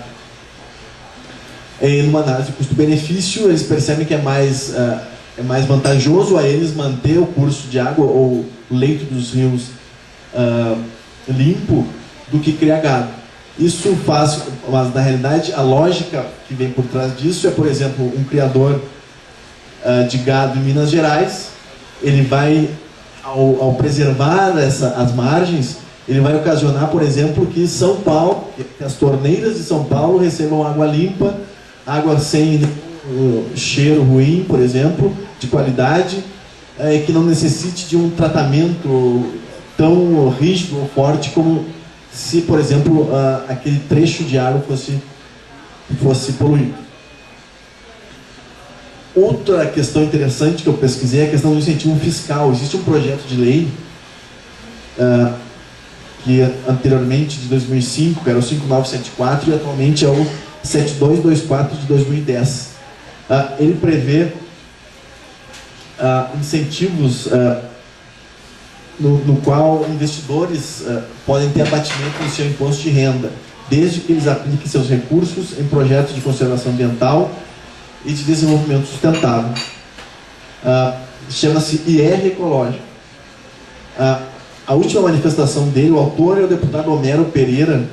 Numa análise de custo-benefício, eles percebem que é mais vantajoso a eles manter o curso de água ou o leito dos rios limpo do que criar gado. Isso faz, mas na realidade a lógica que vem por trás disso é, por exemplo, um criador de gado em Minas Gerais, ele vai, ao preservar as margens, ele vai ocasionar, por exemplo, que São Paulo, que as torneiras de São Paulo recebam água limpa, água sem cheiro ruim, por exemplo, de qualidade, que não necessite de um tratamento tão rígido ou forte como se, por exemplo, aquele trecho de água fosse poluído. Outra questão interessante que eu pesquisei é a questão do incentivo fiscal. Existe um projeto de lei que anteriormente, de 2005, era o 5974 e atualmente é o 7224 de 2010. Ele prevê incentivos no qual investidores podem ter abatimento no seu imposto de renda, desde que eles apliquem seus recursos em projetos de conservação ambiental e de desenvolvimento sustentável. Chama-se IR Ecológico. A última manifestação dele, o autor é o deputado Homero Pereira,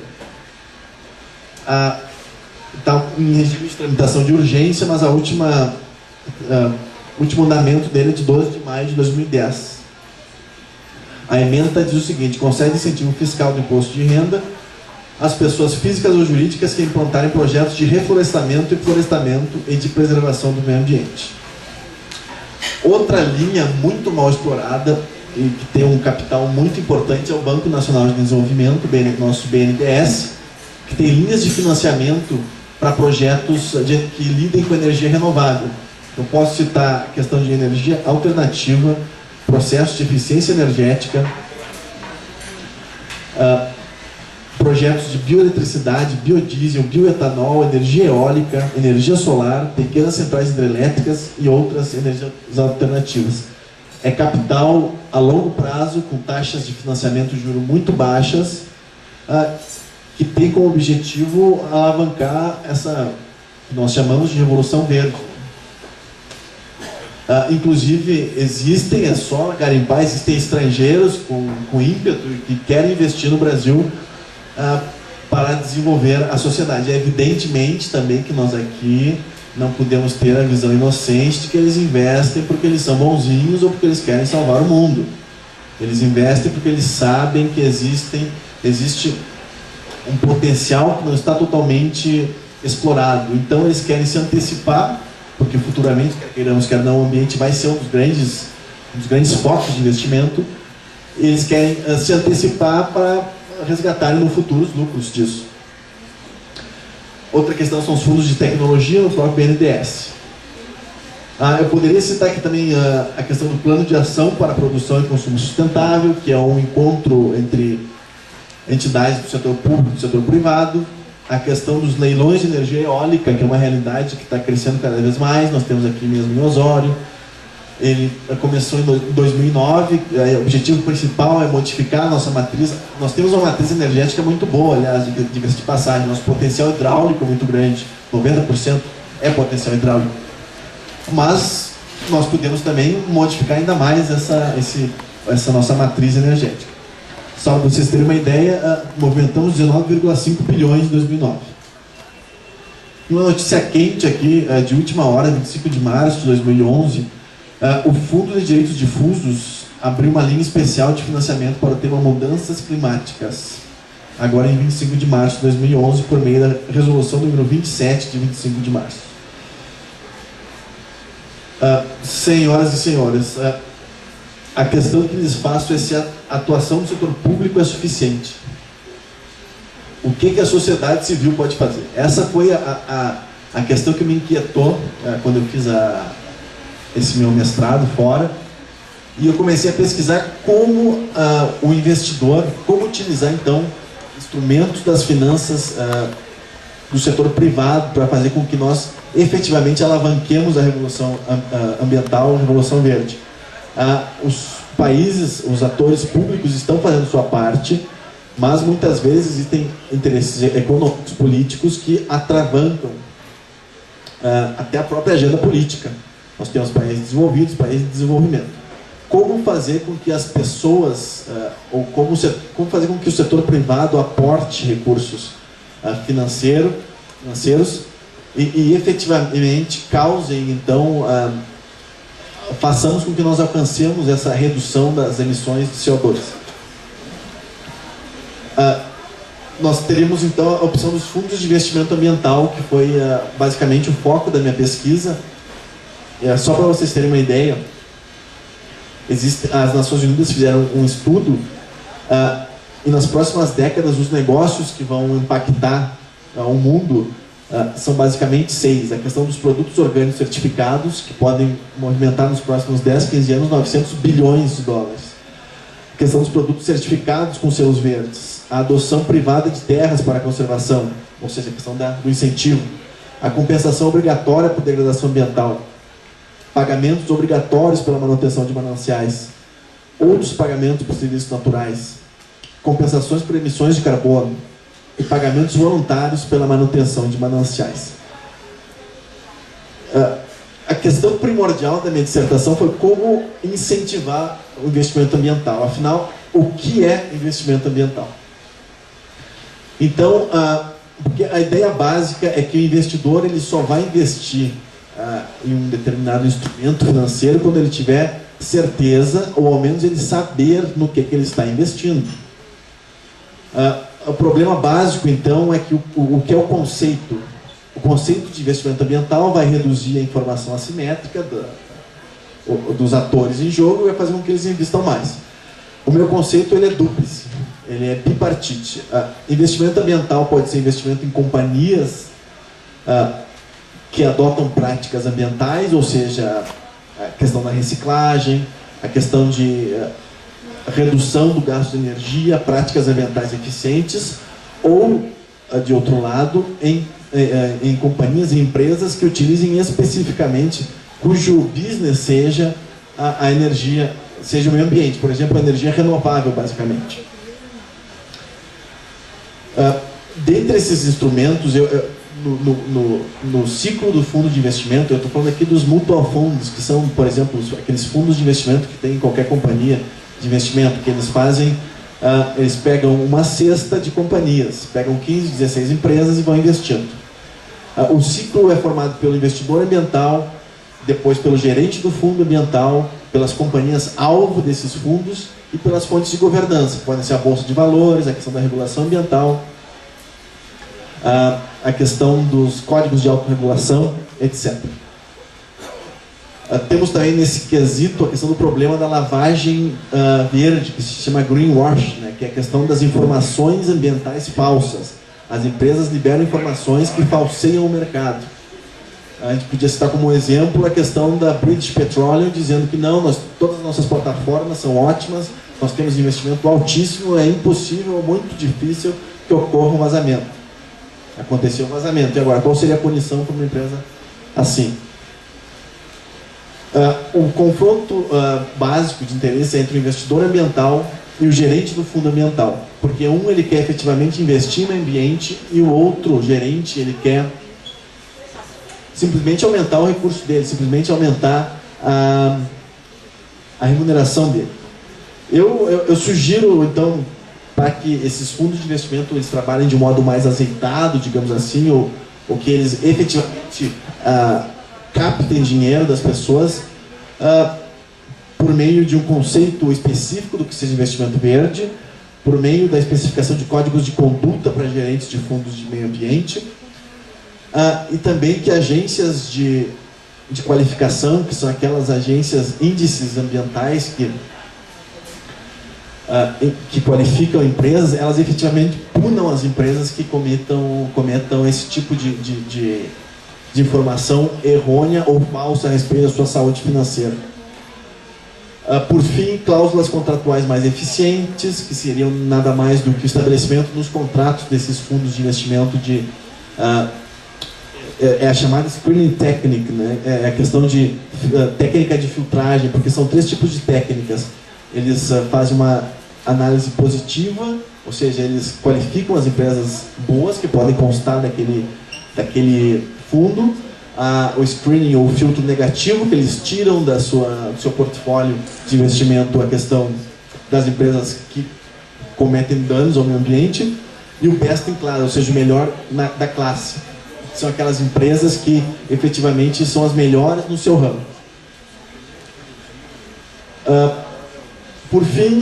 está em regime de tramitação de urgência, mas o último andamento dele é de 12 de maio de 2010. A emenda diz o seguinte: concede incentivo fiscal do imposto de renda às pessoas físicas ou jurídicas que implantarem projetos de reflorestamento e florestamento e de preservação do meio ambiente. Outra linha muito mal explorada e que tem um capital muito importante é o Banco Nacional de Desenvolvimento, nosso BNDES, que tem linhas de financiamento para projetos que lidem com energia renovável. Eu posso citar a questão de energia alternativa, processos de eficiência energética, projetos de bioeletricidade, biodiesel, bioetanol, energia eólica, energia solar, pequenas centrais hidrelétricas e outras energias alternativas. É capital a longo prazo, com taxas de financiamento de juros muito baixas, que tem como objetivo alavancar essa que nós chamamos de revolução verde. Inclusive, existem, é só garimpar, existem estrangeiros com ímpeto que querem investir no Brasil para desenvolver a sociedade. É evidentemente também que nós aqui não podemos ter a visão inocente de que eles investem porque eles são bonzinhos ou porque eles querem salvar o mundo. Eles investem porque eles sabem que existe um potencial que não está totalmente explorado. Então eles querem se antecipar, porque futuramente, quer queiramos, quer não, o ambiente vai ser um dos grandes focos de investimento. Eles querem se antecipar para resgatarem no futuro os lucros disso. Outra questão são os fundos de tecnologia no próprio BNDES. Eu poderia citar aqui também a questão do plano de ação para a produção e consumo sustentável, que é um encontro entre entidades do setor público e do setor privado. A questão dos leilões de energia eólica, que é uma realidade que está crescendo cada vez mais. Nós temos aqui mesmo em Osório. Ele começou em 2009. O objetivo principal é modificar a nossa matriz. Nós temos uma matriz energética muito boa, aliás, diga-se de passagem. Nosso potencial hidráulico é muito grande. 90% é potencial hidráulico. Mas nós podemos também modificar ainda mais essa nossa matriz energética. Só para vocês terem uma ideia, movimentamos 19,5 bilhões em 2009. E uma notícia quente aqui, de última hora, 25 de março de 2011, o Fundo de Direitos Difusos abriu uma linha especial de financiamento para o tema mudanças climáticas. agora em 25 de março de 2011, por meio da resolução número 27 de 25 de março. Senhoras e senhores, a questão que lhes faço é se a atuação do setor público é suficiente. O que a sociedade civil pode fazer? Essa foi a questão que me inquietou quando eu fiz esse meu mestrado fora, e eu comecei a pesquisar como o investidor, como utilizar então instrumentos das finanças do setor privado para fazer com que nós efetivamente alavanquemos a revolução ambiental, a revolução verde. Os países, os atores públicos estão fazendo sua parte, mas muitas vezes existem interesses econômicos, políticos que atravancam até a própria agenda política. Nós temos países desenvolvidos, países de desenvolvimento. Como fazer com que as pessoas, ou como fazer com que o setor privado aporte recursos financeiros e efetivamente causem, então, façamos com que nós alcancemos essa redução das emissões de CO2. Nós teríamos então a opção dos fundos de investimento ambiental, que foi basicamente o foco da minha pesquisa. Só para vocês terem uma ideia, as Nações Unidas fizeram um estudo e nas próximas décadas os negócios que vão impactar o mundo são basicamente 6. A questão dos produtos orgânicos certificados, que podem movimentar nos próximos 10, 15 anos 900 bilhões de dólares. A questão dos produtos certificados com selos verdes. A adoção privada de terras para a conservação, ou seja, a questão do incentivo. A compensação obrigatória por degradação ambiental. Pagamentos obrigatórios pela manutenção de mananciais. Outros pagamentos por serviços naturais. Compensações por emissões de carbono. E pagamentos voluntários pela manutenção de mananciais. A questão primordial da minha dissertação foi como incentivar o investimento ambiental. Afinal, o que é investimento ambiental? Então, porque a ideia básica é que o investidor ele só vai investir em um determinado instrumento financeiro quando ele tiver certeza, ou ao menos ele saber no que ele está investindo. O problema básico, então, é que o que é o conceito? O conceito de investimento ambiental vai reduzir a informação assimétrica dos atores em jogo e vai fazer com que eles investam mais. O meu conceito ele é dúplice, ele é bipartite. Investimento ambiental pode ser investimento em companhias que adotam práticas ambientais, ou seja, a questão da reciclagem, a questão de redução do gasto de energia, práticas ambientais eficientes, ou, de outro lado, em companhias e empresas que utilizem especificamente, cujo business seja a energia, seja o meio ambiente, por exemplo, a energia renovável, basicamente. Dentre esses instrumentos, no ciclo do fundo de investimento, eu estou falando aqui dos mutual funds, que são, por exemplo, aqueles fundos de investimento que tem em qualquer companhia de investimento, que eles fazem, eles pegam uma cesta de companhias, pegam 15, 16 empresas e vão investindo. O ciclo é formado pelo investidor ambiental, depois pelo gerente do fundo ambiental, pelas companhias alvo desses fundos e pelas fontes de governança, que podem ser a bolsa de valores, a questão da regulação ambiental, a questão dos códigos de autorregulação, etc. Temos também nesse quesito a questão do problema da lavagem verde, que se chama greenwash, né, que é a questão das informações ambientais falsas. As empresas liberam informações que falseiam o mercado. A gente podia citar como exemplo a questão da British Petroleum, dizendo que não, todas as nossas plataformas são ótimas, nós temos investimento altíssimo, é impossível, muito difícil que ocorra um vazamento. Aconteceu um vazamento, e agora, qual seria a punição para uma empresa assim? O confronto básico de interesse é entre o investidor ambiental e o gerente do fundo ambiental, porque um ele quer efetivamente investir no ambiente e o outro gerente ele quer simplesmente aumentar o recurso dele, simplesmente aumentar a remuneração dele. Eu sugiro então para que esses fundos de investimento eles trabalhem de modo mais azeitado, digamos assim, ou que eles efetivamente captem dinheiro das pessoas por meio de um conceito específico do que seja investimento verde, por meio da especificação de códigos de conduta para gerentes de fundos de meio ambiente, e também que agências de qualificação, que são aquelas agências índices ambientais que qualificam empresas, elas efetivamente punam as empresas que cometam esse tipo de informação errônea ou falsa a respeito da sua saúde financeira. Por fim, cláusulas contratuais mais eficientes, que seriam nada mais do que o estabelecimento nos contratos desses fundos de investimento é a chamada screening technique, né? É a questão de técnica de filtragem, porque são 3 tipos de técnicas. Eles fazem uma análise positiva, ou seja, eles qualificam as empresas boas que podem constar daquele fundo. O screening ou filtro negativo, que eles tiram do seu portfólio de investimento a questão das empresas que cometem danos ao meio ambiente. E o best in class, ou seja, o melhor da classe. São aquelas empresas que efetivamente são as melhores no seu ramo. Por fim,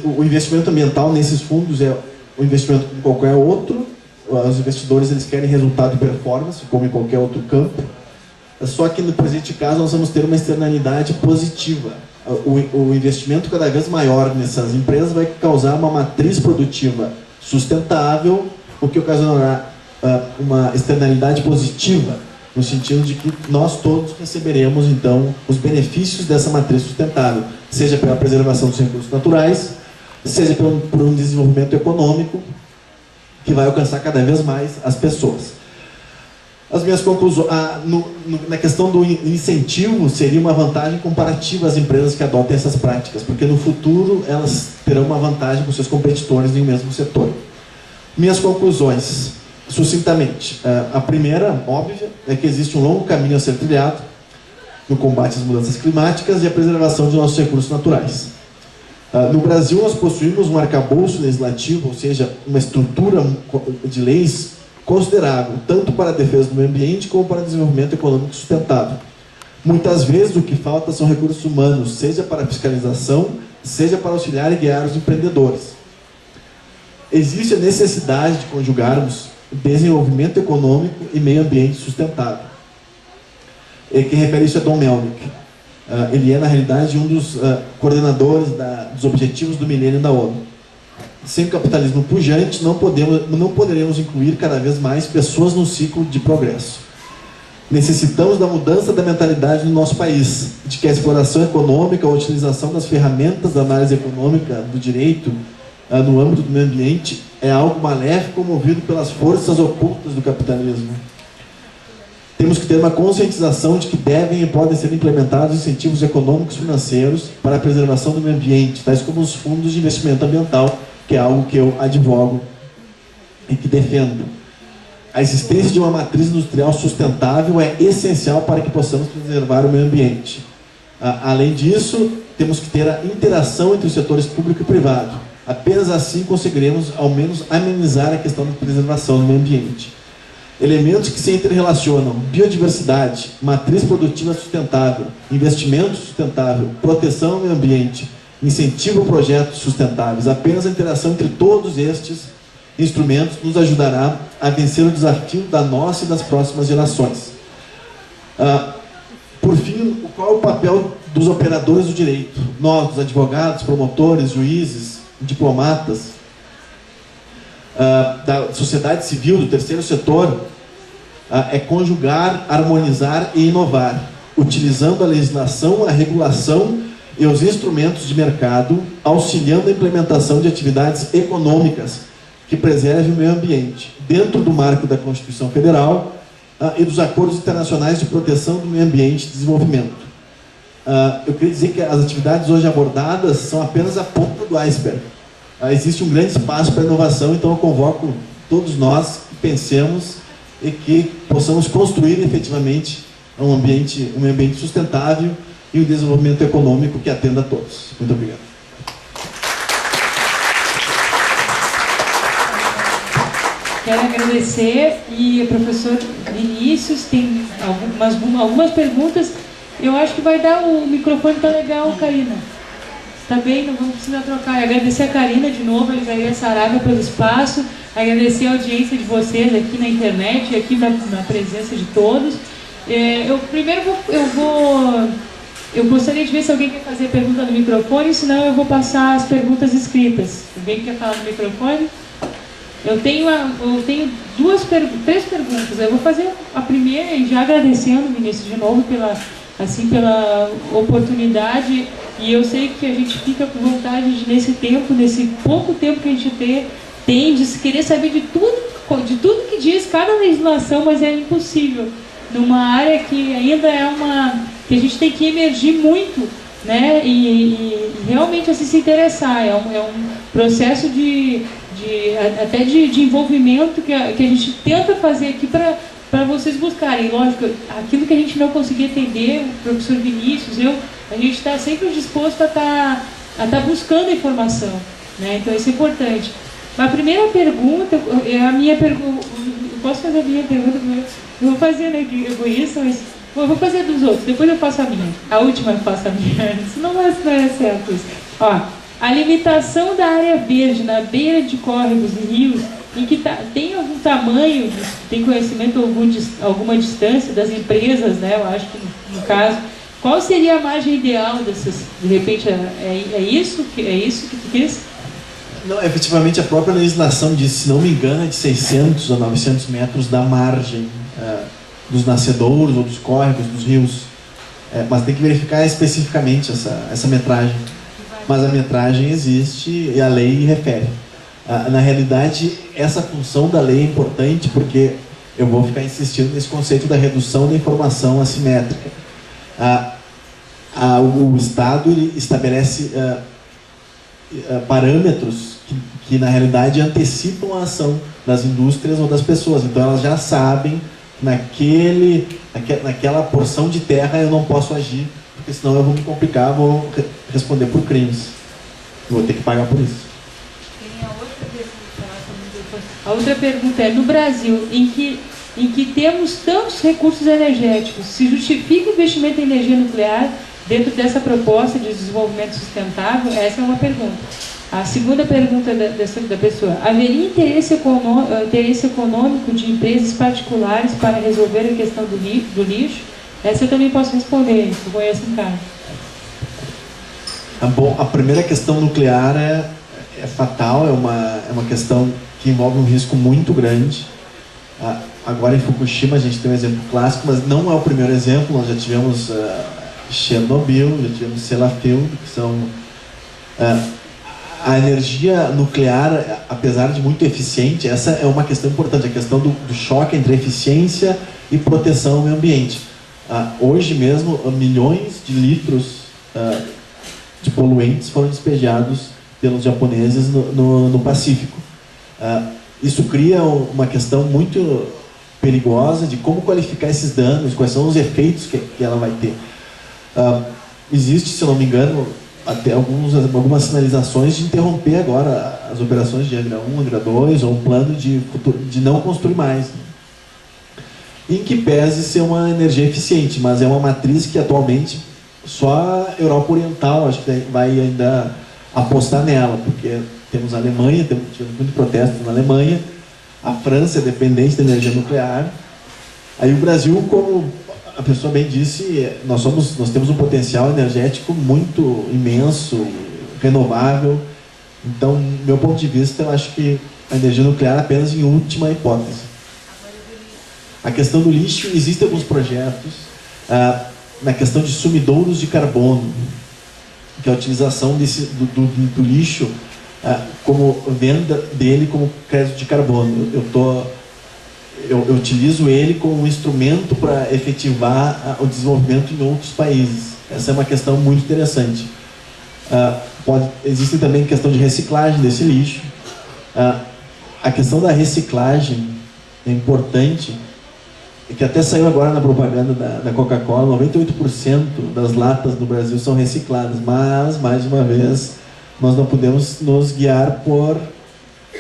o investimento ambiental nesses fundos é o investimento como qualquer outro. Os investidores eles querem resultado de performance, como em qualquer outro campo. Só que no presente caso nós vamos ter uma externalidade positiva. O investimento cada vez maior nessas empresas vai causar uma matriz produtiva sustentável, o que ocasionará uma externalidade positiva, no sentido de que nós todos receberemos então os benefícios dessa matriz sustentável, seja pela preservação dos recursos naturais, seja por um desenvolvimento econômico que vai alcançar cada vez mais as pessoas. As minhas conclusões, na questão do incentivo, seria uma vantagem comparativa às empresas que adotem essas práticas, porque no futuro elas terão uma vantagem com seus competidores em um mesmo setor. Minhas conclusões, sucintamente. A primeira, óbvia, é que existe um longo caminho a ser trilhado no combate às mudanças climáticas e a preservação de nossos recursos naturais. No Brasil, nós possuímos um arcabouço legislativo, ou seja, uma estrutura de leis considerável, tanto para a defesa do meio ambiente como para o desenvolvimento econômico sustentável. Muitas vezes o que falta são recursos humanos, seja para a fiscalização, seja para auxiliar e guiar os empreendedores. Existe a necessidade de conjugarmos desenvolvimento econômico e meio ambiente sustentável. Quem refere isso é Don Melnick. Ele é, na realidade, um dos coordenadores dos Objetivos do Milênio da ONU. Sem o capitalismo pujante, não poderemos incluir cada vez mais pessoas no ciclo de progresso. Necessitamos da mudança da mentalidade no nosso país, de que a exploração econômica, a utilização das ferramentas da análise econômica do direito no âmbito do meio ambiente é algo maléfico movido pelas forças ocultas do capitalismo. Temos que ter uma conscientização de que devem e podem ser implementados incentivos econômicos e financeiros para a preservação do meio ambiente, tais como os fundos de investimento ambiental, que é algo que eu advogo e que defendo. A existência de uma matriz industrial sustentável é essencial para que possamos preservar o meio ambiente. Além disso, temos que ter a interação entre os setores público e privado. Apenas assim conseguiremos, ao menos, amenizar a questão da preservação do meio ambiente. Elementos que se interrelacionam: biodiversidade, matriz produtiva sustentável, investimento sustentável, proteção ao meio ambiente, incentivo a projetos sustentáveis. Apenas a interação entre todos estes instrumentos nos ajudará a vencer o desafio da nossa e das próximas gerações. Por fim, qual é o papel dos operadores do direito? Nós, os advogados, promotores, juízes, diplomatas, da sociedade civil, do terceiro setor, é conjugar, harmonizar e inovar, utilizando a legislação, a regulação e os instrumentos de mercado, auxiliando a implementação de atividades econômicas que preservem o meio ambiente, dentro do marco da Constituição Federal e dos acordos internacionais de proteção do meio ambiente e desenvolvimento. Eu queria dizer que as atividades hoje abordadas são apenas a ponta do iceberg. Existe um grande espaço para inovação, então eu convoco todos nós que pensemos e que possamos construir efetivamente um meio ambiente sustentável e um desenvolvimento econômico que atenda a todos. Muito obrigado. Quero agradecer, e o professor Vinícius tem algumas perguntas. Eu acho que vai dar o microfone, tá legal, Karina. Tá bem, não vamos precisar trocar. Agradecer a Karina de novo, a Isaías Saraiva pelo espaço, agradecer a audiência de vocês aqui na internet e aqui na presença de todos. Eu gostaria de ver se alguém quer fazer pergunta no microfone, senão eu vou passar as perguntas escritas. Alguém quer falar no microfone? Eu tenho três perguntas. Eu vou fazer a primeira e já agradecendo, Vinícius, de novo pela oportunidade. E eu sei que a gente fica com vontade de, nesse pouco tempo que a gente tem de querer saber de tudo que diz cada legislação, mas é impossível. Numa área que ainda que a gente tem que emergir muito, né? E realmente assim, se interessar. É um processo até de envolvimento que a gente tenta fazer aqui para vocês buscarem. Lógico, aquilo que a gente não conseguia entender, o professor Vinícius, a gente está sempre disposto a estar buscando informação, né? Então isso é importante. A primeira pergunta, posso fazer a minha pergunta? Eu vou fazer, né, que egoísta, mas eu vou fazer dos outros, depois eu faço a minha. A última eu faço a minha, senão não é certo isso. Ó, a limitação da área verde na beira de córregos e rios, em que tem algum tamanho, tem conhecimento, alguma distância das empresas, né, eu acho que no caso, qual seria a margem ideal dessas, de repente, é isso que tu quis? Não, efetivamente a própria legislação diz, se não me engano, é de 600 a 900 metros da margem dos nascedouros ou dos córregos, dos rios. Mas tem que verificar especificamente essa metragem. Mas a metragem existe e a lei refere. Na realidade, essa função da lei é importante porque eu vou ficar insistindo nesse conceito da redução da informação assimétrica. O Estado ele estabelece parâmetros que na realidade antecipam a ação das indústrias ou das pessoas. Então elas já sabem que naquela porção de terra eu não posso agir, porque senão eu vou me complicar, vou responder por crimes. Eu vou ter que pagar por isso. A outra pergunta é, no Brasil, em que temos tantos recursos energéticos, se justifica o investimento em energia nuclear dentro dessa proposta de desenvolvimento sustentável? Essa é uma pergunta. A segunda pergunta da pessoa, haveria interesse econômico de empresas particulares para resolver a questão do lixo? Essa eu também posso responder, eu conheço um caso. Bom, a primeira questão nuclear é fatal, é uma questão que envolve um risco muito grande. Agora em Fukushima a gente tem um exemplo clássico, mas não é o primeiro exemplo. Nós já tivemos Chernobyl, já tivemos Sellafield, que são... a energia nuclear, apesar de muito eficiente, essa é uma questão importante, a questão do choque entre eficiência e proteção ao meio ambiente. Hoje mesmo, milhões de litros de poluentes foram despejados pelos japoneses no Pacífico. Isso cria uma questão muito perigosa de como qualificar esses danos, quais são os efeitos que ela vai ter. Existe, se eu não me engano, até algumas sinalizações de interromper agora as operações de Angra 1, Angra 2, ou um plano de não construir mais. Em que pese ser uma energia eficiente, mas é uma matriz que atualmente só a Europa Oriental acho que vai ainda apostar nela, porque temos a Alemanha, tivemos muito protesto na Alemanha, a França é dependente da energia nuclear, aí o Brasil, como a pessoa bem disse, nós temos um potencial energético muito imenso, renovável. Então, do meu ponto de vista, eu acho que a energia nuclear é apenas em última hipótese. A questão do lixo, existem alguns projetos na questão de sumidouros de carbono, que é a utilização do lixo como venda dele como crédito de carbono. Eu utilizo ele como um instrumento para efetivar o desenvolvimento em outros países. Essa é uma questão muito interessante. Existe também a questão de reciclagem desse lixo. A questão da reciclagem é importante, que até saiu agora na propaganda da Coca-Cola, 98% das latas no Brasil são recicladas, mas, mais uma vez, nós não podemos nos guiar por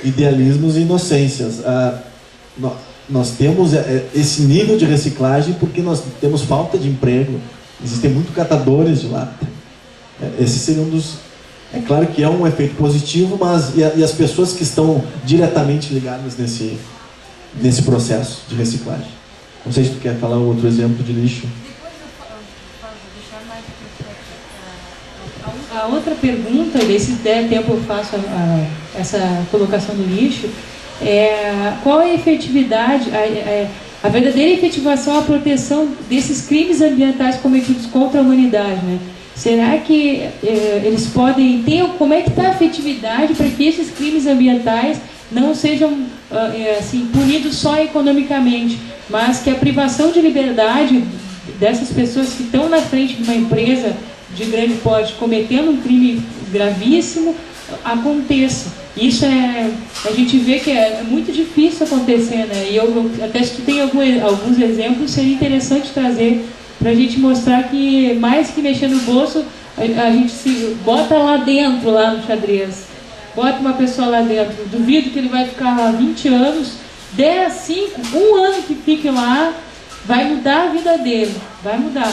idealismos e inocências. Nós temos esse nível de reciclagem porque nós temos falta de emprego. Existem muitos catadores de lata. Esse seria um É claro que é um efeito positivo, mas e as pessoas que estão diretamente ligadas nesse processo de reciclagem? Não sei se tu quer falar outro exemplo de lixo. A outra pergunta, se der tempo eu faço essa colocação do lixo, qual é a efetividade, a verdadeira efetivação, a proteção desses crimes ambientais cometidos contra a humanidade, né? Será que eles podem ter, como é que está a efetividade para que esses crimes ambientais não sejam assim, punidos só economicamente, mas que a privação de liberdade dessas pessoas que estão na frente de uma empresa de grande porte cometendo um crime gravíssimo aconteça. Isso a gente vê que é muito difícil acontecer, né? E eu até se tu tem alguns exemplos, seria interessante trazer para a gente mostrar que mais que mexer no bolso, a gente se bota lá dentro, lá no xadrez. Bota uma pessoa lá dentro. Duvido que ele vai ficar lá 20 anos, 10, 5, 1 ano que fique lá, vai mudar a vida dele. Vai mudar.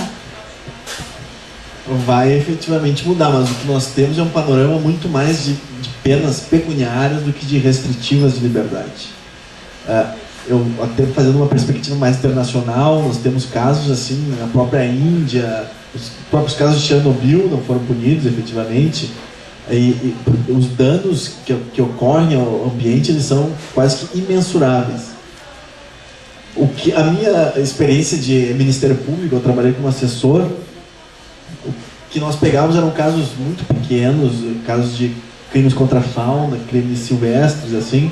Vai efetivamente mudar, mas o que nós temos é um panorama muito mais de penas pecuniárias do que de restritivas de liberdade. Eu até fazendo uma perspectiva mais internacional, nós temos casos assim, na própria Índia, os próprios casos de Chernobyl não foram punidos efetivamente, e os danos que ocorrem ao ambiente, eles são quase que imensuráveis. A minha experiência de Ministério Público, eu trabalhei como assessor, o que nós pegávamos eram casos muito pequenos, casos de crimes contra a fauna, crimes silvestres, assim,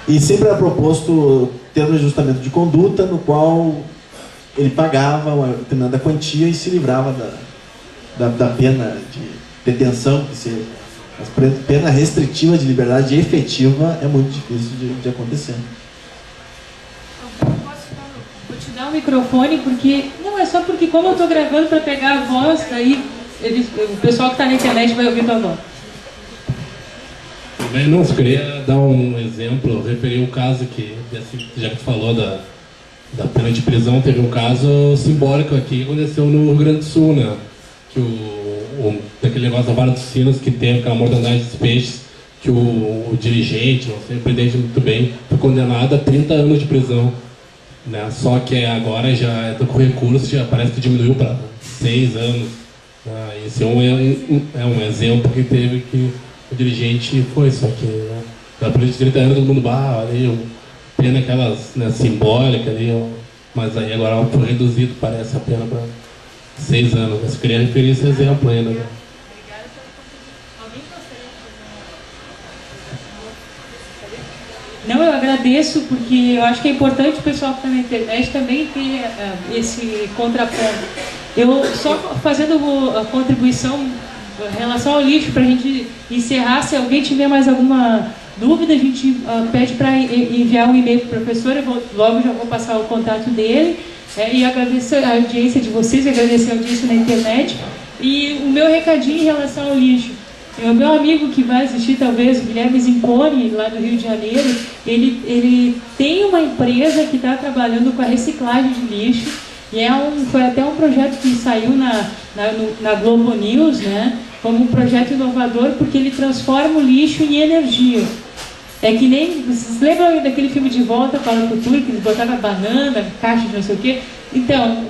e sempre era proposto termo de ajustamento de conduta, no qual ele pagava uma determinada quantia e se livrava da pena de detenção, a pena restritiva de liberdade efetiva é muito difícil de acontecer. Vou te dar o microfone, porque não é só porque como eu estou gravando para pegar a voz, daí o pessoal que está na internet vai ouvir tua voz. Bem, não, eu queria dar um exemplo, referir um caso que, já que tu falou da pena de prisão, teve um caso simbólico aqui que aconteceu no Rio Grande do Sul, né? Que daquele negócio da vara dos sinos que teve aquela mortandade dos peixes, que o dirigente, não sei, o presidente muito bem, foi condenado a 30 anos de prisão, né? Só que agora já com recurso, já parece que diminuiu para 6 anos. Né? Esse é um exemplo que teve que o dirigente foi, só que da polícia de 30 anos todo mundo, olha aí, pena aquelas, né, simbólica ali, mas aí agora foi reduzido, parece a pena para 6 anos. Mas eu queria referir esse exemplo ainda. Né? Não, eu agradeço, porque eu acho que é importante o pessoal que está na internet também ter esse contraponto. Eu só fazendo a contribuição em relação ao lixo, para a gente encerrar, se alguém tiver mais alguma dúvida, a gente pede para enviar um e-mail para o professor, logo já vou passar o contato dele, e agradecer a audiência de vocês, agradecer a audiência na internet, e o meu recadinho em relação ao lixo. O meu amigo que vai assistir, talvez, o Guilherme Zinconi, lá do Rio de Janeiro, ele tem uma empresa que está trabalhando com a reciclagem de lixo, e foi até um projeto que saiu na Globo News, né, como um projeto inovador, porque ele transforma o lixo em energia. É que nem, vocês lembram daquele filme De Volta para o Futuro, que eles botavam banana, caixa de não sei o quê? Então,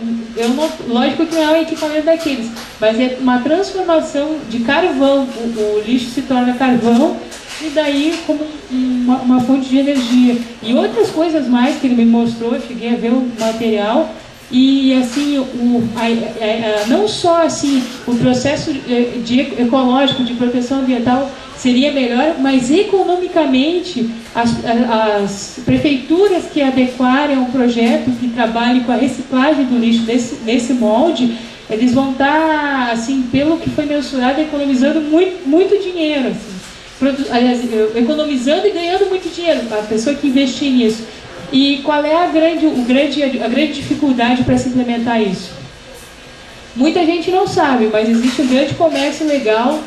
lógico que não é um equipamento daqueles, mas é uma transformação de carvão, o lixo se torna carvão, e daí como uma fonte de energia. E outras coisas mais que ele me mostrou, eu cheguei a ver o material, e assim, não só assim, o processo ecológico de proteção ambiental seria melhor, mas economicamente as prefeituras que adequarem um projeto que trabalhe com a reciclagem do lixo nesse molde, eles vão estar, assim, pelo que foi mensurado, economizando muito dinheiro, assim, economizando e ganhando muito dinheiro, a pessoa que investir nisso. E qual é a grande dificuldade para se implementar isso? Muita gente não sabe, mas existe um grande comércio legal,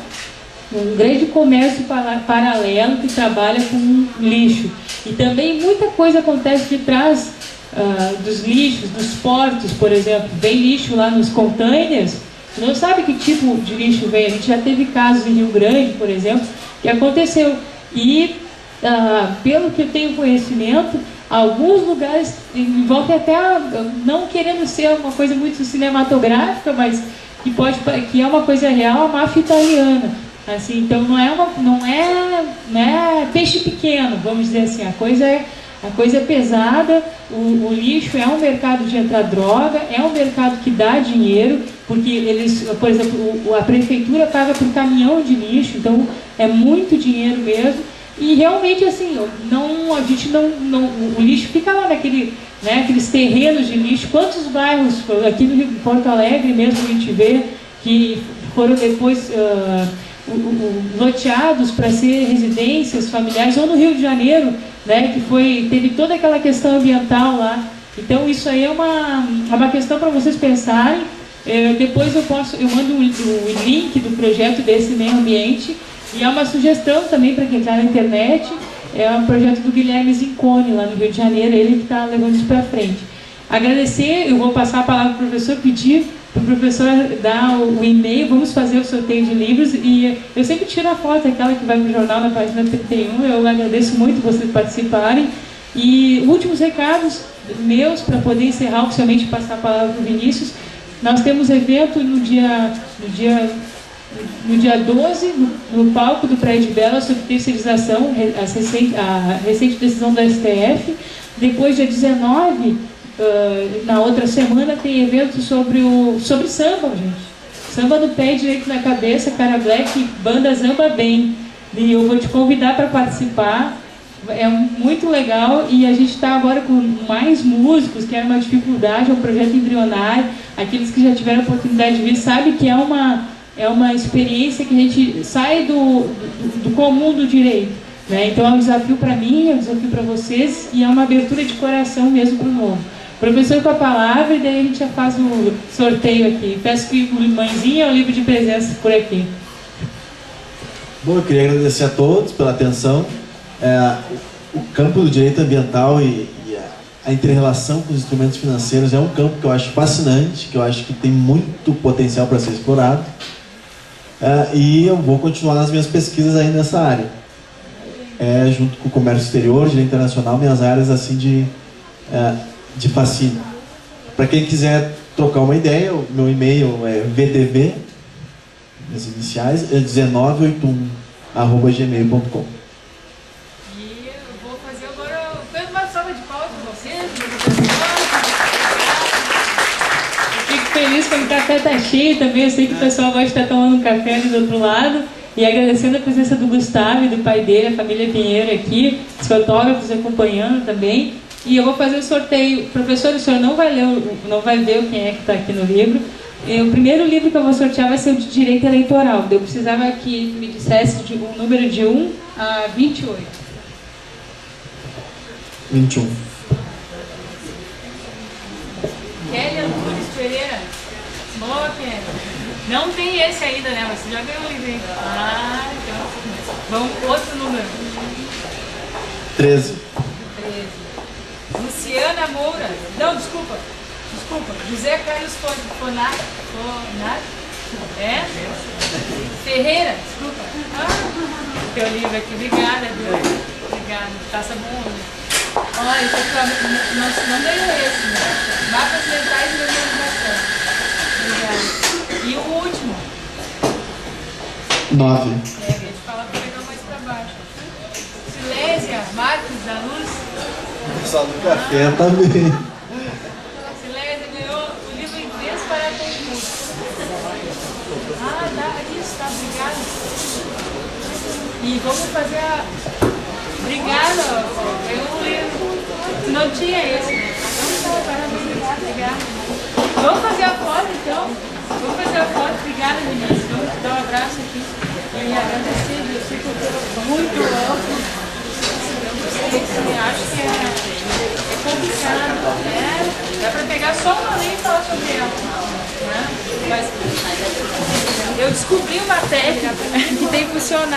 um grande comércio paralelo que trabalha com lixo. E também muita coisa acontece de trás dos lixos, dos portos, por exemplo. Vem lixo lá nos containers Tu não sabe que tipo de lixo vem. A gente já teve casos em Rio Grande, por exemplo, que aconteceu. E, pelo que eu tenho conhecimento, alguns lugares envolvem até, não querendo ser uma coisa muito cinematográfica, mas que é uma coisa real, a máfia italiana. Assim, então não é peixe pequeno, vamos dizer assim. A coisa é pesada. O lixo é um mercado de entrar droga, é um mercado que dá dinheiro, porque eles, por exemplo, a prefeitura paga por caminhão de lixo, então é muito dinheiro mesmo. E realmente assim, o lixo fica lá aqueles terrenos de lixo. Quantos bairros aqui no Rio de Porto Alegre mesmo a gente vê que foram depois loteados para ser residências familiares, ou no Rio de Janeiro, né, que teve toda aquela questão ambiental lá. Então isso aí é uma questão para vocês pensarem. Depois eu mando o link do projeto desse meio ambiente, e é uma sugestão também para quem está na internet. É um projeto do Guilherme Zincone, lá no Rio de Janeiro, ele que está levando isso para frente. Agradecer, eu vou passar a palavra para o professor, pedir para o professor dar o e-mail, vamos fazer o sorteio de livros, e eu sempre tiro a foto, aquela que vai para o jornal na página 31, eu agradeço muito vocês participarem. E últimos recados meus, para poder encerrar oficialmente e passar a palavra para o Vinícius. Nós temos evento no dia 12, no palco do Prédio Bela, sobre terceirização, a recente decisão do STF. Depois, dia 19, na outra semana, tem evento sobre samba, gente. Samba no pé, direito na cabeça, cara black, banda Zamba Bem. E eu vou te convidar para participar. É muito legal, e a gente está agora com mais músicos, que era uma dificuldade, é um projeto embrionário. Aqueles que já tiveram a oportunidade de vir sabem que é uma experiência que a gente sai do comum do direito, né? Então é um desafio para mim, é um desafio para vocês, e é uma abertura de coração mesmo para o novo. Professor, com a palavra, e daí a gente já faz o sorteio aqui. Peço que o Mãezinha o livro de presença por aqui. Bom, eu queria agradecer a todos pela atenção. O campo do direito ambiental e a inter-relação com os instrumentos financeiros é um campo que eu acho fascinante, que eu acho que tem muito potencial para ser explorado. E eu vou continuar nas minhas pesquisas aí nessa área. Junto com o comércio exterior, direito internacional, minhas áreas assim de fascínio. Para quem quiser trocar uma ideia, o meu e-mail é vdv, minhas iniciais, 1981@gmail.com. Feliz quando o café está cheio também. Eu sei que o pessoal gosta de estar tomando um café ali do outro lado. E agradecendo a presença do Gustavo e do pai dele, a família Pinheiro aqui, os fotógrafos acompanhando também. E eu vou fazer o sorteio. Professor, o senhor não vai ver quem é que está aqui no livro. O primeiro livro que eu vou sortear vai ser o de Direito Eleitoral. Eu precisava que me dissesse o número de 1 a 28. 21. Kelly Antunes Pereira. Boa, Kelly. Não tem esse ainda, né? Mas você já ganhou o livro, hein? Então. Vamos, outro número. 13. Luciana Moura. Não, desculpa. José Carlos Fonar. Ferreira, desculpa. Teu livro aqui. Obrigada, viu? Obrigada. Taça boa. Olha, isso aqui não ganhou esse, né? Mapas mentais e memorização. Obrigada. E o último? 9. A gente fala para pegar mais para baixo. Silésia Marques da Luz. Só do café também. Silésia ganhou o livro Inglês para Concurso. Isso, tá, obrigada. E vamos fazer Obrigada, eu não tinha esse, né? Então, parabéns, obrigada. Vamos fazer a foto, então? Vamos fazer a foto, obrigada, meninas. Vamos dar um abraço aqui. E agradecer, eu sei que eu estou muito amplo. Eu gostei, acho que é complicado, né? Dá para pegar só uma lei e falar sobre ela, né? Mas eu descobri uma técnica que tem funcionado.